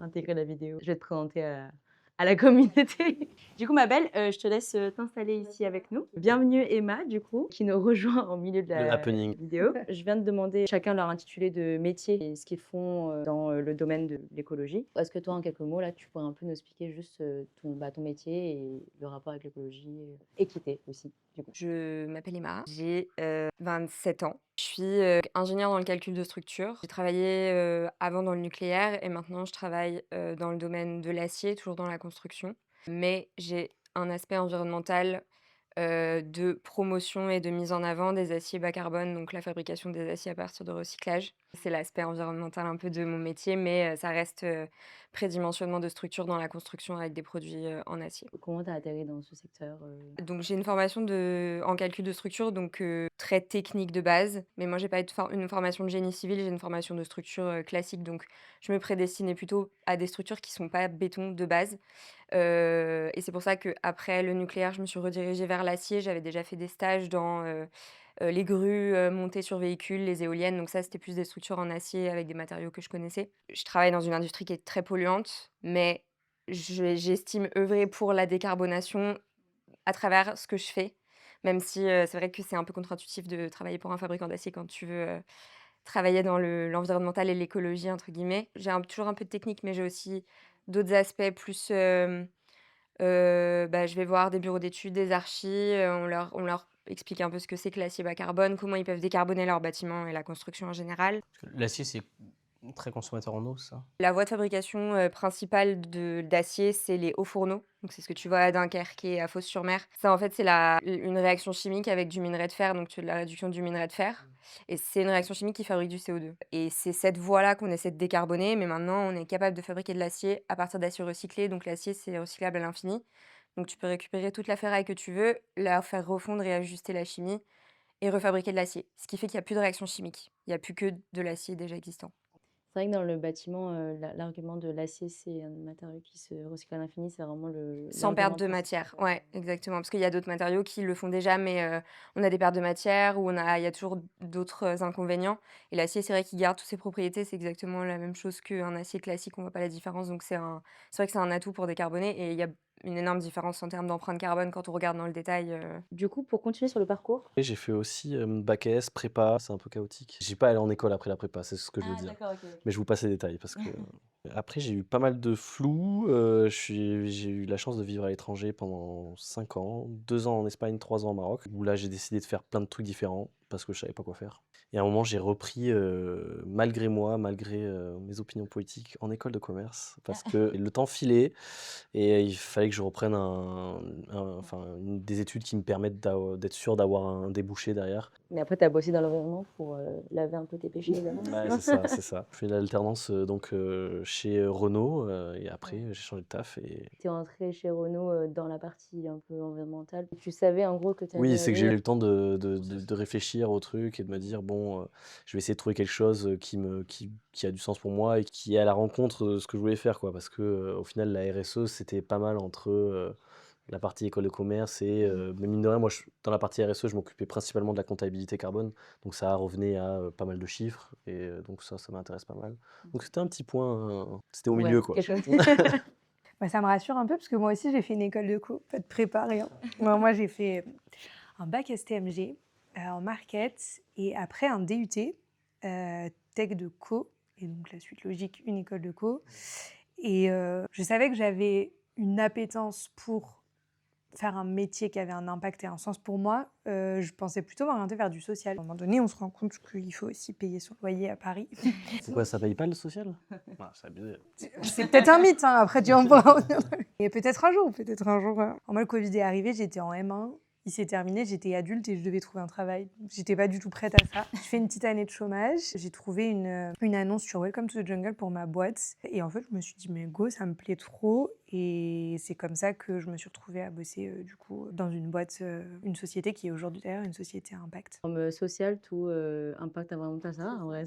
intégrer la vidéo. Je vais te présenter à à la communauté. Du coup, ma belle, je te laisse t'installer ici avec nous. Bienvenue Emma, du coup, qui nous rejoint au milieu de Le la happening. vidéo. Je viens de demander chacun leur intitulé de métier et ce qu'ils font dans le domaine de l'écologie. Est-ce que toi, en quelques mots, là, tu pourrais un peu nous expliquer juste ton métier et le rapport avec l'écologie, équité aussi, du coup. Je m'appelle Emma, j'ai 27 ans. Je suis ingénieure dans le calcul de structure. J'ai travaillé avant dans le nucléaire et maintenant je travaille dans le domaine de l'acier, toujours dans la construction. Mais j'ai un aspect environnemental de promotion et de mise en avant des aciers bas carbone, donc la fabrication des aciers à partir de recyclage. C'est l'aspect environnemental un peu de mon métier, mais ça reste prédimensionnement de structure dans la construction avec des produits en acier. Comment tu as atterri dans ce secteur Donc j'ai une formation en calcul de structure, donc très technique de base. Mais moi, j'ai pas une formation de génie civil, j'ai une formation de structure classique. Donc je me prédestinais plutôt à des structures qui sont pas béton de base. Et c'est pour ça qu'après le nucléaire, je me suis redirigée vers l'acier. J'avais déjà fait des stages dans les grues montées sur véhicules, les éoliennes. Donc ça, c'était plus des structures en acier avec des matériaux que je connaissais. Je travaille dans une industrie qui est très polluante, mais j'estime œuvrer pour la décarbonation à travers ce que je fais, même si c'est vrai que c'est un peu contre-intuitif de travailler pour un fabricant d'acier quand tu veux travailler dans l'environnemental et l'écologie, entre guillemets. J'ai toujours un peu de technique, mais j'ai aussi d'autres aspects plus... je vais voir des bureaux d'études, des archis, on leur explique un peu ce que c'est que l'acier bas carbone, comment ils peuvent décarboner leurs bâtiments et la construction en général. L'acier, c'est très consommateur en eau, ça. La voie de fabrication principale d'acier, c'est les hauts fourneaux. Donc c'est ce que tu vois à Dunkerque et à Fos-sur-Mer. Ça, en fait, c'est une réaction chimique avec du minerai de fer, donc tu as de la réduction du minerai de fer. Et c'est une réaction chimique qui fabrique du CO2. Et c'est cette voie-là qu'on essaie de décarboner, mais maintenant, on est capable de fabriquer de l'acier à partir d'acier recyclé. Donc l'acier, c'est recyclable à l'infini. Donc tu peux récupérer toute la ferraille que tu veux, la faire refondre et ajuster la chimie, et refabriquer de l'acier. Ce qui fait qu'il n'y a plus de réaction chimique. Il n'y a plus que de l'acier déjà existant. C'est vrai que dans le bâtiment, l'argument de l'acier, c'est un matériau qui se recycle à l'infini, c'est vraiment Sans perte de matière, ouais, exactement. Parce qu'il y a d'autres matériaux qui le font déjà, mais on a des pertes de matière ou il y a toujours d'autres inconvénients. Et l'acier, c'est vrai qu'il garde toutes ses propriétés, c'est exactement la même chose qu'un acier classique, on voit pas la différence. Donc c'est vrai que c'est un atout pour décarboner et il y a une énorme différence en termes d'empreinte carbone quand on regarde dans le détail. Du coup, pour continuer sur le parcours, Et j'ai fait aussi bac S, prépa, c'est un peu chaotique. J'ai pas allé en école après la prépa, c'est ce que je veux dire. d'accord, ok. Mais je vous passe les détails parce que après j'ai eu pas mal de flou. J'ai eu la chance de vivre à l'étranger pendant 5 ans, 2 ans en Espagne, 3 ans au Maroc, où là j'ai décidé de faire plein de trucs différents parce que je savais pas quoi faire. Et à un moment j'ai repris, malgré moi, malgré mes opinions politiques, en école de commerce parce que le temps filait et il fallait que je reprenne des études qui me permettent d'être sûr d'avoir un débouché derrière. Mais après, tu as bossé dans l'environnement pour laver un peu tes péchés, évidemment. Ouais, c'est ça, c'est ça. Je fais l'alternance chez Renault et après j'ai changé de taf. Et... Tu es rentré chez Renault dans la partie un peu environnementale. Tu savais en gros que tu Oui, c'est que j'ai eu le temps de réfléchir au truc et de me dire, bon, je vais essayer de trouver quelque chose qui a du sens pour moi et qui est à la rencontre de ce que je voulais faire, quoi. Parce que au final, la RSE, c'était pas mal entre la partie école de commerce et mais mine de rien, moi, dans la partie RSE, je m'occupais principalement de la comptabilité carbone. Donc ça revenait à pas mal de chiffres et donc ça m'intéresse pas mal. Donc c'était un petit point, c'était au Ouais, milieu, quoi. quelque chose. Bah, ça me rassure un peu parce que moi aussi j'ai fait une école de co, pas de prépa, rien. Moi j'ai fait un bac STMG en market et après un DUT tech de co et donc la suite logique une école de co. Et je savais que j'avais une appétence pour faire un métier qui avait un impact et un sens pour moi. Je pensais plutôt m'orienter vers du social. À un moment donné, on se rend compte qu'il faut aussi payer son loyer à Paris. Pourquoi ça paye pas le social? C'est abusé. C'est peut-être un mythe, hein, après tu en pourras revenir. Et peut-être un jour. Moi, le Covid est arrivé, j'étais en M1, il s'est terminé, j'étais adulte et je devais trouver un travail. J'étais pas du tout prête à ça. Je fais une petite année de chômage, j'ai trouvé une annonce sur Welcome to the Jungle pour ma boîte. Et en fait, je me suis dit, mais go, ça me plaît trop. Et c'est comme ça que je me suis retrouvée à bosser du coup dans une boîte, une société qui est aujourd'hui d'ailleurs une société à impact. Comme social, tout impact environnemental, ça va, en vrai.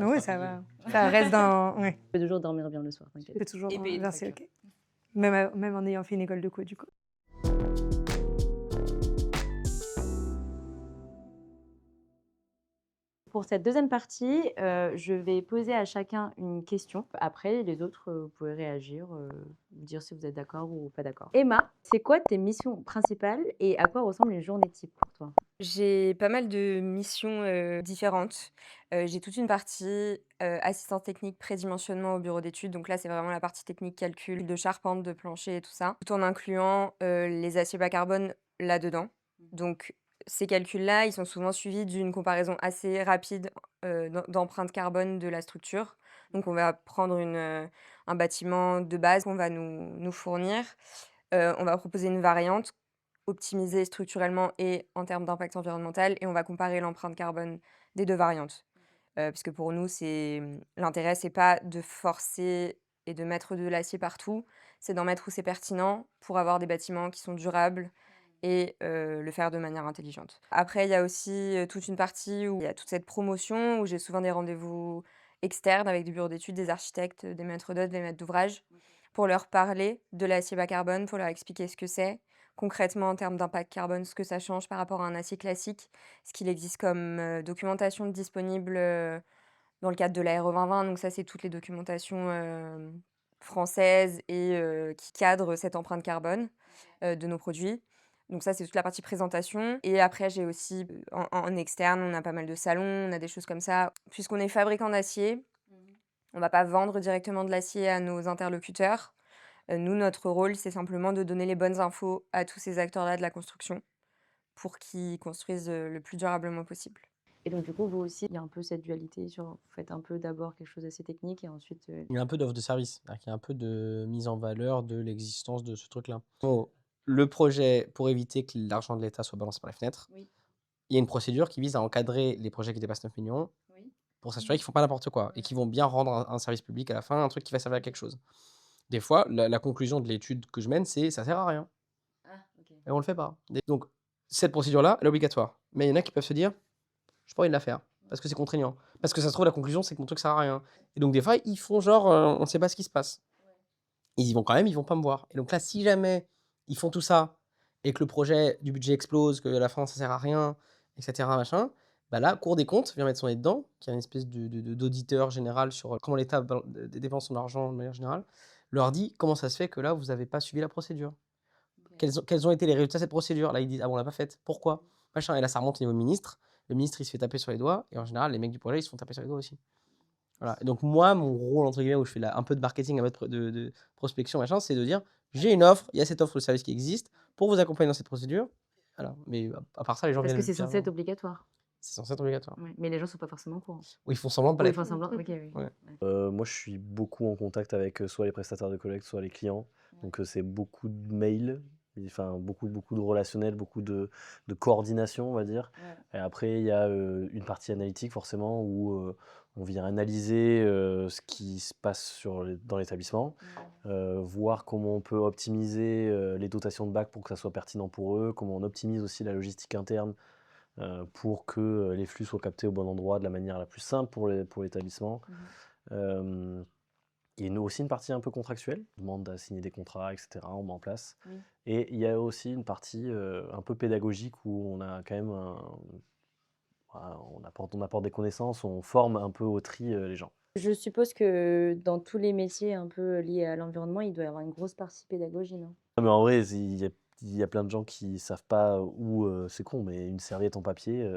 Oui, ça va. Ça reste dans... Ouais. Tu peux toujours dormir bien le soir, Je t'inquiète. peux toujours Et payer des c'est ok. Même en ayant fait une école de co, du coup. Pour cette deuxième partie, je vais poser à chacun une question. Après, les autres, vous pouvez réagir, dire si vous êtes d'accord ou pas d'accord. Emma, c'est quoi tes missions principales et à quoi ressemble une journée type pour toi? J'ai pas mal de missions différentes. J'ai toute une partie assistance technique prédimensionnement au bureau d'études. Donc là, c'est vraiment la partie technique, calcul de charpente, de plancher et tout ça, tout en incluant les aciers bas carbone là-dedans. Donc ces calculs-là, ils sont souvent suivis d'une comparaison assez rapide d'empreinte carbone de la structure. Donc on va prendre un bâtiment de base qu'on va nous fournir. On va proposer une variante optimisée structurellement et en termes d'impact environnemental et on va comparer l'empreinte carbone des 2 variantes. Parce que pour nous, l'intérêt, c'est pas de forcer et de mettre de l'acier partout, c'est d'en mettre où c'est pertinent pour avoir des bâtiments qui sont durables et le faire de manière intelligente. Après, il y a aussi, toute une partie où il y a toute cette promotion, où j'ai souvent des rendez-vous externes avec des bureaux d'études, des architectes, des maîtres d'œuvre, des maîtres d'ouvrage, pour leur parler de l'acier bas carbone, pour leur expliquer ce que c'est, concrètement en termes d'impact carbone, ce que ça change par rapport à un acier classique, ce qu'il existe comme documentation disponible dans le cadre de la RE 2020. Donc ça, c'est toutes les documentations françaises et qui cadrent cette empreinte carbone de nos produits. Donc ça, c'est toute la partie présentation. Et après, j'ai aussi, en externe, on a pas mal de salons, on a des choses comme ça. Puisqu'on est fabricant d'acier, on va pas vendre directement de l'acier à nos interlocuteurs. Nous, notre rôle, c'est simplement de donner les bonnes infos à tous ces acteurs-là de la construction pour qu'ils construisent le plus durablement possible. Et donc, du coup, vous aussi, il y a un peu cette dualité sur vous faites un peu d'abord quelque chose d'assez technique et ensuite. Il y a un peu d'offre de service, c'est-à-dire qu'il y a un peu de mise en valeur de l'existence de ce truc-là. Bon, le projet, pour éviter que l'argent de l'État soit balancé par les fenêtres, Oui. il y a une procédure qui vise à encadrer les projets qui dépassent 9 millions Oui. pour s'assurer qu'ils ne font pas n'importe quoi et qu'ils vont bien rendre un service public à la fin, un truc qui va servir à quelque chose. Des fois, la conclusion de l'étude que je mène, c'est ça sert à rien Ah, ok. et on le fait pas. Donc, cette procédure-là, elle est obligatoire. Mais il y en a qui peuvent se dire, je pas envie de la faire parce que c'est contraignant. Parce que ça se trouve, la conclusion, c'est que mon truc sert à rien. Et donc, des fois, ils font genre, on ne sait pas ce qui se passe. Ils y vont quand même, ils vont pas me voir. Et donc là, si jamais ils font tout ça et que le projet du budget explose, que à la fin, ça sert à rien, etc., machin, bah là, Cour des comptes vient mettre son nez dedans, qui est une espèce d'auditeur général sur comment l'État dépense son argent de manière générale, leur dit comment ça se fait que là, vous n'avez pas suivi la procédure. Quels ont été les résultats de cette procédure? Là, ils disent, ah bon, on l'a pas faite. Pourquoi? Machin. Et là, ça remonte au niveau ministre. Le ministre, il se fait taper sur les doigts. Et en général, les mecs du projet, ils se font taper sur les doigts aussi. Voilà. Et donc, moi, mon rôle, entre guillemets, où je fais un peu de marketing, un peu de prospection, machin, c'est de dire, j'ai une offre, il y a cette offre de service qui existe pour vous accompagner dans cette procédure. Voilà. Mais à part ça, les gens Parce viennent que c'est le faire. censé être obligatoire. C'est censé être obligatoire. Ouais. Mais les gens sont pas forcément au courant. Ou ils font semblant de pas Ou ils l'être. font semblant. Ok, oui. Ouais. Moi, je suis beaucoup en contact avec soit les prestataires de collecte, soit les clients. Donc, c'est beaucoup de mails, enfin, beaucoup de relationnel, beaucoup de coordination, on va dire. Ouais. Et après, il y a une partie analytique, forcément, où on vient analyser ce qui se passe dans l'établissement, voir comment on peut optimiser les dotations de bac pour que ça soit pertinent pour eux, comment on optimise aussi la logistique interne pour que les flux soient captés au bon endroit de la manière la plus simple pour l'établissement. Il y a aussi une partie un peu contractuelle, on demande à signer des contrats, etc., on met en place. Oui. Et il y a aussi une partie un peu pédagogique où on a quand même on apporte des connaissances, on forme un peu au tri les gens. Je suppose que dans tous les métiers un peu liés à l'environnement, il doit y avoir une grosse partie pédagogie, non? Non, mais en vrai, il y a plein de gens qui savent pas où, c'est con, mais une serviette en papier,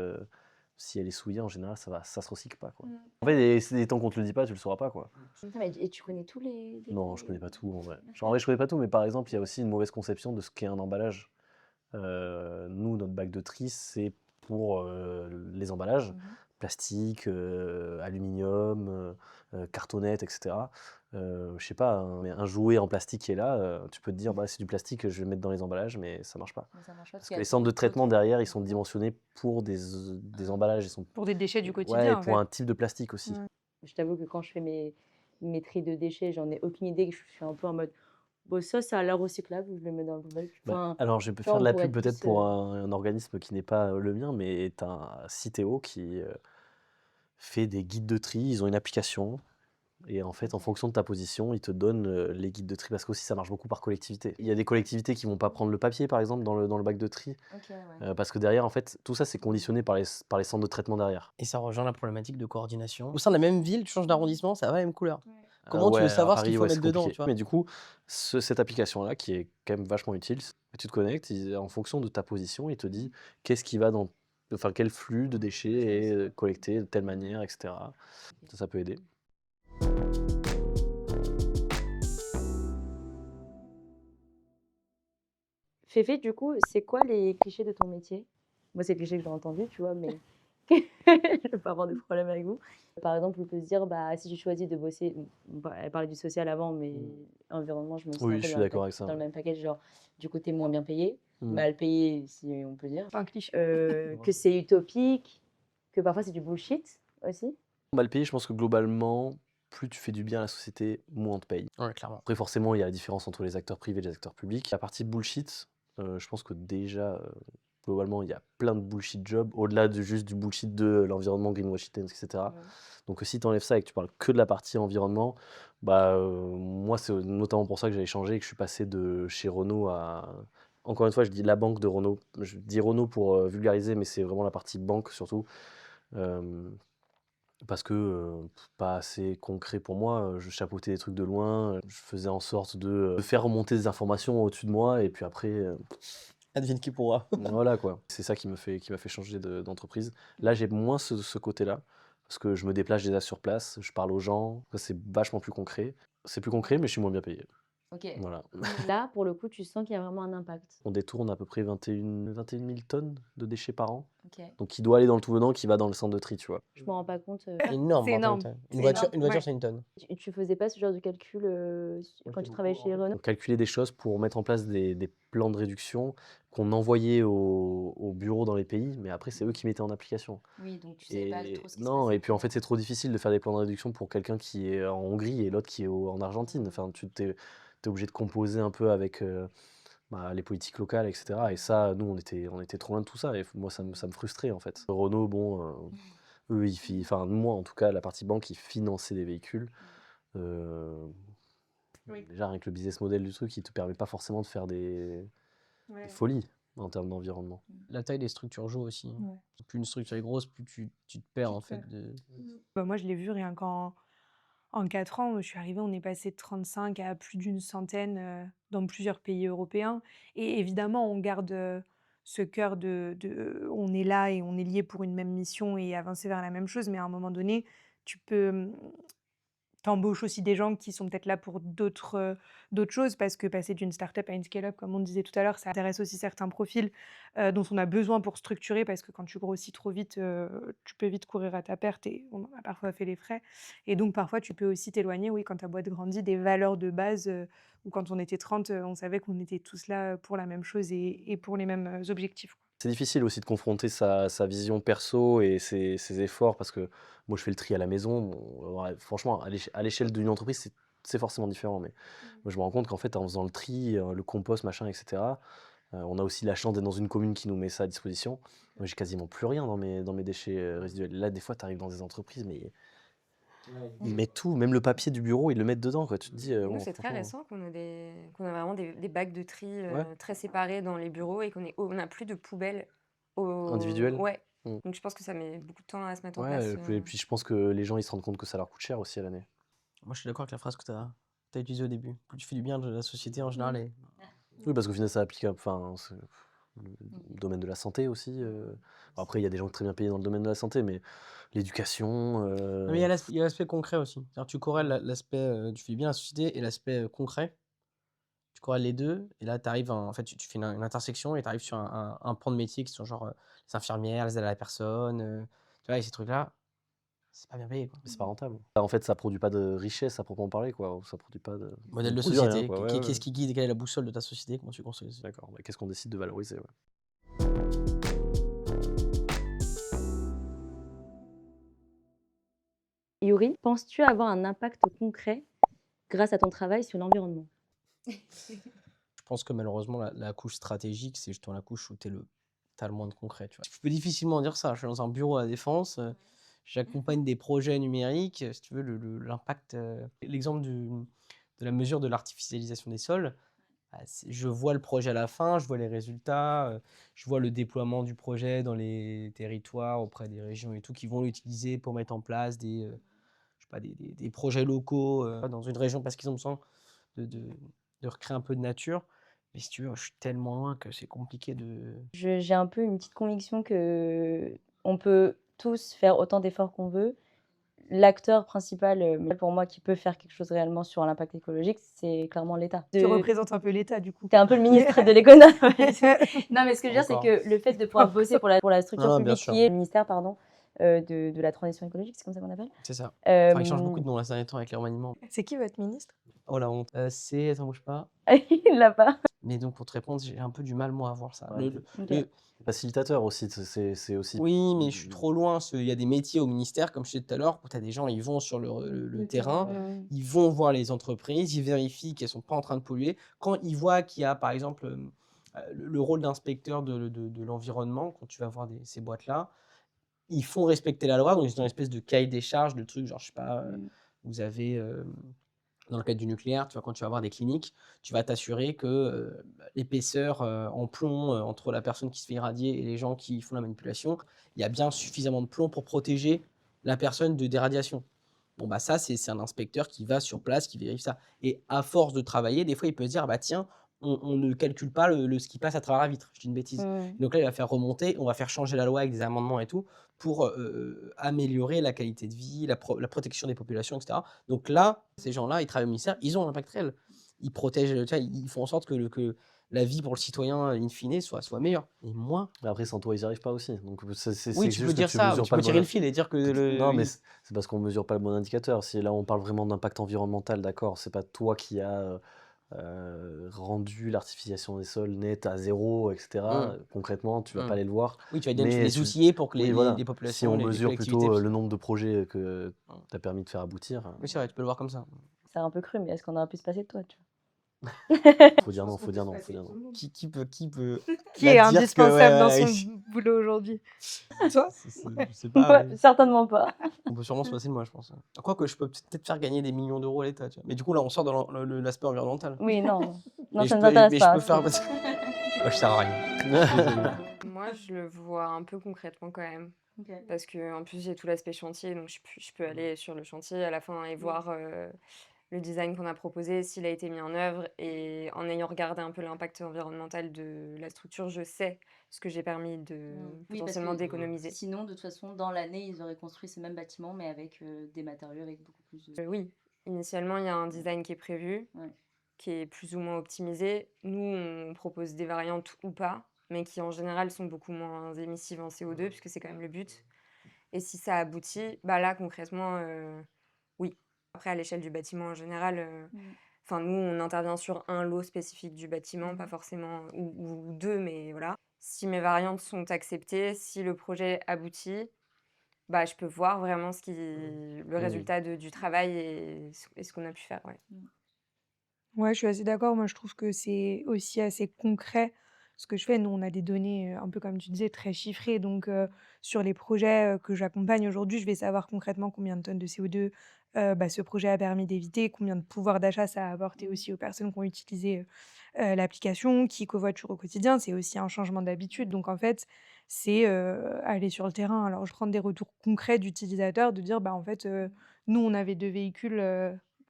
si elle est souillée, en général, ça se recycle pas, quoi. En fait, c'est tant qu'on te le dit pas, tu le sauras pas, quoi. Et tu connais tous les. Non, je connais pas tout, en vrai. Genre, en vrai, je connais pas tout, mais par exemple, il y a aussi une mauvaise conception de ce qu'est un emballage. Nous, notre bac de tri, c'est pour les emballages, plastique, aluminium, cartonnette, etc. Je sais pas, un jouet en plastique qui est là, tu peux te dire, bah, c'est du plastique, je vais le mettre dans les emballages, mais ça marche pas. Parce que les centres de traitement derrière, ils sont dimensionnés pour des emballages. Ils sont... Pour des déchets du Ouais, quotidien, en pour fait. un type de plastique aussi. Ouais. Je t'avoue que quand je fais mes tri de déchets, j'en ai aucune idée, que je suis un peu en mode. Bon, ça a l'air recyclable, je le mets dans le poubelle. Bah, alors, je peux tu vois, faire de la on pourrait pub peut-être plus, pour un organisme qui n'est pas le mien, mais est un Citeo qui fait des guides de tri. Ils ont une application. Et en fait, en fonction de ta position, ils te donnent les guides de tri parce qu'aussi ça marche beaucoup par collectivité. Il y a des collectivités qui vont pas prendre le papier, par exemple, dans le bac de tri, parce que derrière, en fait, tout ça, c'est conditionné par les centres de traitement derrière. Et ça rejoint la problématique de coordination. Au sein de la même ville, tu changes d'arrondissement, ça va la même couleur. Comment tu veux Ouais, à savoir ce qu'il Paris, faut ouais, c'est mettre dedans, compliqué. tu vois? Mais du coup, cette application-là, qui est quand même vachement utile, tu te connectes, en fonction de ta position, il te dit qu'est-ce qui va enfin, quel flux de déchets est collecté de telle manière, etc. Ça peut aider. Féfé, du coup, c'est quoi les clichés de ton métier? Moi, c'est les clichés que j'ai entendus, tu vois, mais je vais pas avoir de problème avec vous. Par exemple, on peut se dire, bah, si tu choisis de bosser, elle parlait du social avant, mais environnement, je me suis Oui, un peu je suis dans le d'accord avec ça. dans le même package, genre, du côté moins bien payé, Mm. mal payé, si on peut dire, Pas un cliché. que c'est utopique, que parfois c'est du bullshit aussi. Mal payé, je pense que globalement, plus tu fais du bien à la société, moins on te paye. Ouais, clairement. Après, forcément, il y a la différence entre les acteurs privés et les acteurs publics. La partie bullshit, je pense que déjà, globalement, il y a plein de bullshit jobs, au-delà juste du bullshit de l'environnement, greenwashing, etc. Ouais. Donc si tu enlèves ça et que tu parles que de la partie environnement, bah, moi, c'est notamment pour ça que j'avais changé et que je suis passé de chez Renault à... Encore une fois, je dis la banque de Renault. Je dis Renault pour vulgariser, mais c'est vraiment la partie banque surtout. Euh, Parce que pas assez concret pour moi, je chapeautais des trucs de loin, je faisais en sorte de faire remonter des informations au-dessus de moi et puis après, Advienne qui pourra. voilà quoi. C'est ça qui m'a fait changer d'entreprise. Là, j'ai moins ce côté-là, parce que je me déplace déjà sur place, je parle aux gens, ça c'est vachement plus concret. C'est plus concret, mais je suis moins bien payé. Ok. Voilà. Là, pour le coup, tu sens qu'il y a vraiment un impact. On détourne à peu près 21 000 tonnes de déchets par an. Ok. Donc qui doit aller dans le tout venant, qui va dans le centre de tri, tu vois. Je m'en rends pas compte. Énorme, C'est 21 énorme. tonnes. C'est Une voiture, énorme. une voiture Ouais. c'est une tonne. Tu faisais pas ce genre de calcul quand tu travaillais chez Renault? Donc, calculer des choses pour mettre en place des plans de réduction qu'on envoyait au bureau dans les pays, mais après c'est eux qui mettaient en application. Oui, donc tu savais pas Et trop ce qui se non, passait. et puis en fait c'est trop difficile de faire des plans de réduction pour quelqu'un qui est en Hongrie et l'autre qui est en Argentine. Enfin, tu t'es obligé de composer un peu avec les politiques locales, etc. Et ça, nous on était trop loin de tout ça. Et moi ça me frustrait en fait. Renault, bon, eux, enfin moi en tout cas, la partie banque, ils finançaient des véhicules. Oui. Déjà, rien que le business model du truc, il te permet pas forcément de faire des folies en termes d'environnement. La taille des structures joue aussi. Ouais. Plus une structure est grosse, plus tu te perds en fait. Bah, moi, je l'ai vu rien qu'en 4 ans, je suis arrivée, on est passé de 35 à plus d'une centaine dans plusieurs pays européens. Et évidemment, on garde ce cœur on est là et on est lié pour une même mission et avancer vers la même chose. Mais à un moment donné, tu peux t'embauches aussi des gens qui sont peut-être là pour d'autres choses, parce que passer d'une start-up à une scale-up, comme on disait tout à l'heure, ça intéresse aussi certains profils dont on a besoin pour structurer, parce que quand tu grossis trop vite, tu peux vite courir à ta perte et on en a parfois fait les frais. Et donc parfois, tu peux aussi t'éloigner, oui, quand ta boîte grandit, des valeurs de base où quand on était 30, on savait qu'on était tous là pour la même chose et pour les mêmes objectifs. C'est difficile aussi de confronter sa vision perso et ses efforts parce que moi je fais le tri à la maison. Bon, ouais, franchement, à l'échelle d'une entreprise, c'est forcément différent. Mais moi je me rends compte qu'en fait, en faisant le tri, le compost, machin, etc., on a aussi la chance d'être dans une commune qui nous met ça à disposition. Moi j'ai quasiment plus rien dans mes déchets résiduels. Là, des fois, tu arrives dans des entreprises, mais ils mettent tout, même le papier du bureau, ils le mettent dedans, quoi. Tu te dis, Nous, bon, c'est très franchement, récent qu'on a vraiment des bacs de tri Ouais. très séparés dans les bureaux et on n'a plus de poubelles Individuelles. Ouais. Mm. Donc je pense que ça met beaucoup de temps à se mettre en Ouais, place. et puis je pense que les gens ils se rendent compte que ça leur coûte cher aussi à l'année. Moi je suis d'accord avec la phrase que tu as utilisée au début. Plus tu fais du bien de la société en général. Et... Oui, parce qu'au final, ça applique, enfin, c'est le domaine de la santé aussi. Bon, après, il y a des gens très bien payés dans le domaine de la santé, mais l'éducation. Non, mais il y a l'aspect concret aussi. C'est-à-dire, tu corrèles l'aspect tu fais du bien à la société et l'aspect concret. Tu corrèles les deux, et là, tu arrives, en fait, tu fais une intersection et tu arrives sur un pan de métier qui sont genre les infirmières, les aides à la personne. Tu vois, et ces trucs-là, c'est pas bien payé, quoi. C'est pas rentable. En fait, ça produit pas de richesse à proprement parler, quoi. Ça produit pas de. Modèle de produit rien, société. quoi. Ouais, Qu'est-ce qui guide, quelle est la boussole de ta société, comment tu construis ça. D'accord. Bah, qu'est-ce qu'on décide de valoriser, ouais. Yuri, penses-tu avoir un impact concret grâce à ton travail sur l'environnement? Je pense que malheureusement, la couche stratégique, c'est justement la couche où tu as le moins de concret. Tu vois. Je peux difficilement dire ça. Je suis dans un bureau à la Défense, j'accompagne des projets numériques, si tu veux, l'impact, l'exemple de la mesure de l'artificialisation des sols, bah, je vois le projet à la fin, je vois les résultats, je vois le déploiement du projet dans les territoires, auprès des régions et tout, qui vont l'utiliser pour mettre en place je sais pas, des projets locaux dans une région parce qu'ils ont besoin de recréer un peu de nature. Mais si tu veux, je suis tellement loin que c'est compliqué de... J'ai un peu une petite conviction que on peut tous faire autant d'efforts qu'on veut. L'acteur principal, pour moi, qui peut faire quelque chose réellement sur l'impact écologique, c'est clairement l'État. Tu représentes un peu l'État, du coup. Tu es un peu le ministre de l'économie. Non, mais ce que je veux dire, c'est Encore. que le fait de pouvoir bosser pour la structure Non, bien publique sûr. qui est le ministère, pardon, de la transition écologique, c'est comme ça qu'on appelle. C'est ça. Enfin, ils changent Euh, beaucoup de nom là, ces derniers temps avec les remaniements. C'est qui votre ministre? Oh la honte. C'est... Attends, bouge pas. Il l'a pas. Mais donc, pour te répondre, j'ai un peu du mal, moi, à voir ça. Ouais. Ok. Facilitateur aussi, c'est aussi. Oui, mais je suis trop loin. Il y a des métiers au ministère, comme je disais tout à l'heure, où tu as des gens, ils vont sur le terrain, ils vont voir les entreprises, ils vérifient qu'elles ne sont pas en train de polluer. Quand ils voient qu'il y a, par exemple, le rôle d'inspecteur de l'environnement, quand tu vas voir ces boîtes-là, ils font respecter la loi, donc ils ont une espèce de cahier des charges, de trucs, genre, je sais pas, vous avez... dans le cadre du nucléaire, tu vois, quand tu vas voir des cliniques, tu vas t'assurer que l'épaisseur en plomb entre la personne qui se fait irradier et les gens qui font la manipulation, il y a bien suffisamment de plomb pour protéger la personne des radiations. Bon, bah ça, c'est un inspecteur qui va sur place, qui vérifie ça. Et à force de travailler, des fois, il peut se dire, bah tiens, on ne calcule pas ce qui passe à travers la vitre. Je dis une bêtise. Donc là, il va faire remonter, on va faire changer la loi avec des amendements et tout, pour améliorer la qualité de vie, la protection des populations, etc. Donc là, ces gens-là, ils travaillent au ministère, ils ont un impact réel. Ils protègent, tu vois, ils font en sorte que la vie pour le citoyen, in fine, soit meilleure. Et moi... Mais après, sans toi, ils n'y arrivent pas aussi. Donc, Oui, c'est tu peux juste dire que tu ça, mesures tu pas peux le tirer bon... le fil et dire que... Non, mais c'est parce qu'on ne mesure pas le bon indicateur. Si là, on parle vraiment d'impact environnemental, d'accord, c'est pas toi qui as rendu l'artificialisation des sols nette à 0, etc. Concrètement, tu vas pas aller le voir. Oui, tu vas dire, tu Mais les outiller pour que oui, voilà. les Si populations, on les mesure collectivités... plutôt le nombre de projets que tu as permis de faire aboutir, Oui, c'est vrai, tu peux le voir comme ça. C'est un peu cru, mais est-ce qu'on aurait pu se passer de toi, tu vois? faut dire non, faut dire non, faut dire non. Qui peut Qui la est dire que, indispensable dans ouais, son boulot aujourd'hui? Toi? Je sais pas. Ouais, certainement pas. On peut sûrement se passer de moi, je pense. Quoique, je peux peut-être faire gagner des millions d'euros à l'État, tu vois. Mais du coup, là, on sort dans l'aspect environnemental. Oui, non. Non, Mais ça je ne peux, m'intéresse mais pas. je peux faire... Moi, je sers à rien. Moi, je le vois un peu concrètement quand même. Parce que en plus, j'ai tout l'aspect chantier, donc je peux aller sur le chantier à la fin et voir le design qu'on a proposé, s'il a été mis en œuvre. Et en ayant regardé un peu l'impact environnemental de la structure, je sais ce que j'ai permis de potentiellement d'économiser. Sinon, de toute façon, dans l'année, ils auraient construit ces mêmes bâtiments, mais avec des matériaux avec beaucoup plus de... Oui, initialement, il y a un design qui est prévu, qui est plus ou moins optimisé. Nous, on propose des variantes ou pas, mais qui en général sont beaucoup moins émissives en CO2, puisque c'est quand même le but. Et si ça aboutit, bah là, concrètement, oui. Après, à l'échelle du bâtiment en général, enfin nous, on intervient sur un lot spécifique du bâtiment, pas forcément, ou deux, mais voilà. Si mes variantes sont acceptées, si le projet aboutit, bah, je peux voir vraiment le résultat du travail et ce qu'on a pu faire. Ouais. Ouais, je suis assez d'accord. Moi, je trouve que c'est aussi assez concret ce que je fais. Nous, on a des données, un peu comme tu disais, très chiffrées. Donc, sur les projets que j'accompagne aujourd'hui, je vais savoir concrètement combien de tonnes de CO2 ce projet a permis d'éviter, combien de pouvoir d'achat ça a apporté aussi aux personnes qui ont utilisé l'application, qui covoiturent au quotidien. C'est aussi un changement d'habitude. Donc, en fait, c'est aller sur le terrain. Alors, je prends des retours concrets d'utilisateurs, de dire, bah, en fait, nous, on avait 2 véhicules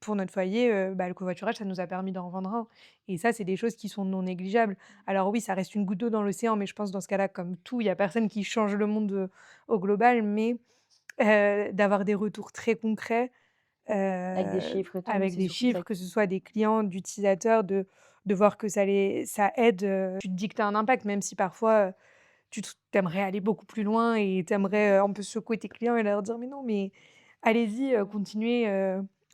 pour notre foyer, le covoiturage, ça nous a permis d'en vendre un. Et ça, c'est des choses qui sont non négligeables. Alors oui, ça reste une goutte d'eau dans l'océan, mais je pense dans ce cas-là, comme tout, il y a personne qui change le monde au global, mais d'avoir des retours très concrets, Avec des chiffres et tout. avec c'est des surtout chiffres, ça. que ce soit des clients, d'utilisateurs, de voir que ça aide, tu te dis que tu as un impact, même si parfois tu aimerais aller beaucoup plus loin et tu aimerais un peu secouer tes clients et leur dire mais non, mais allez-y, continuez,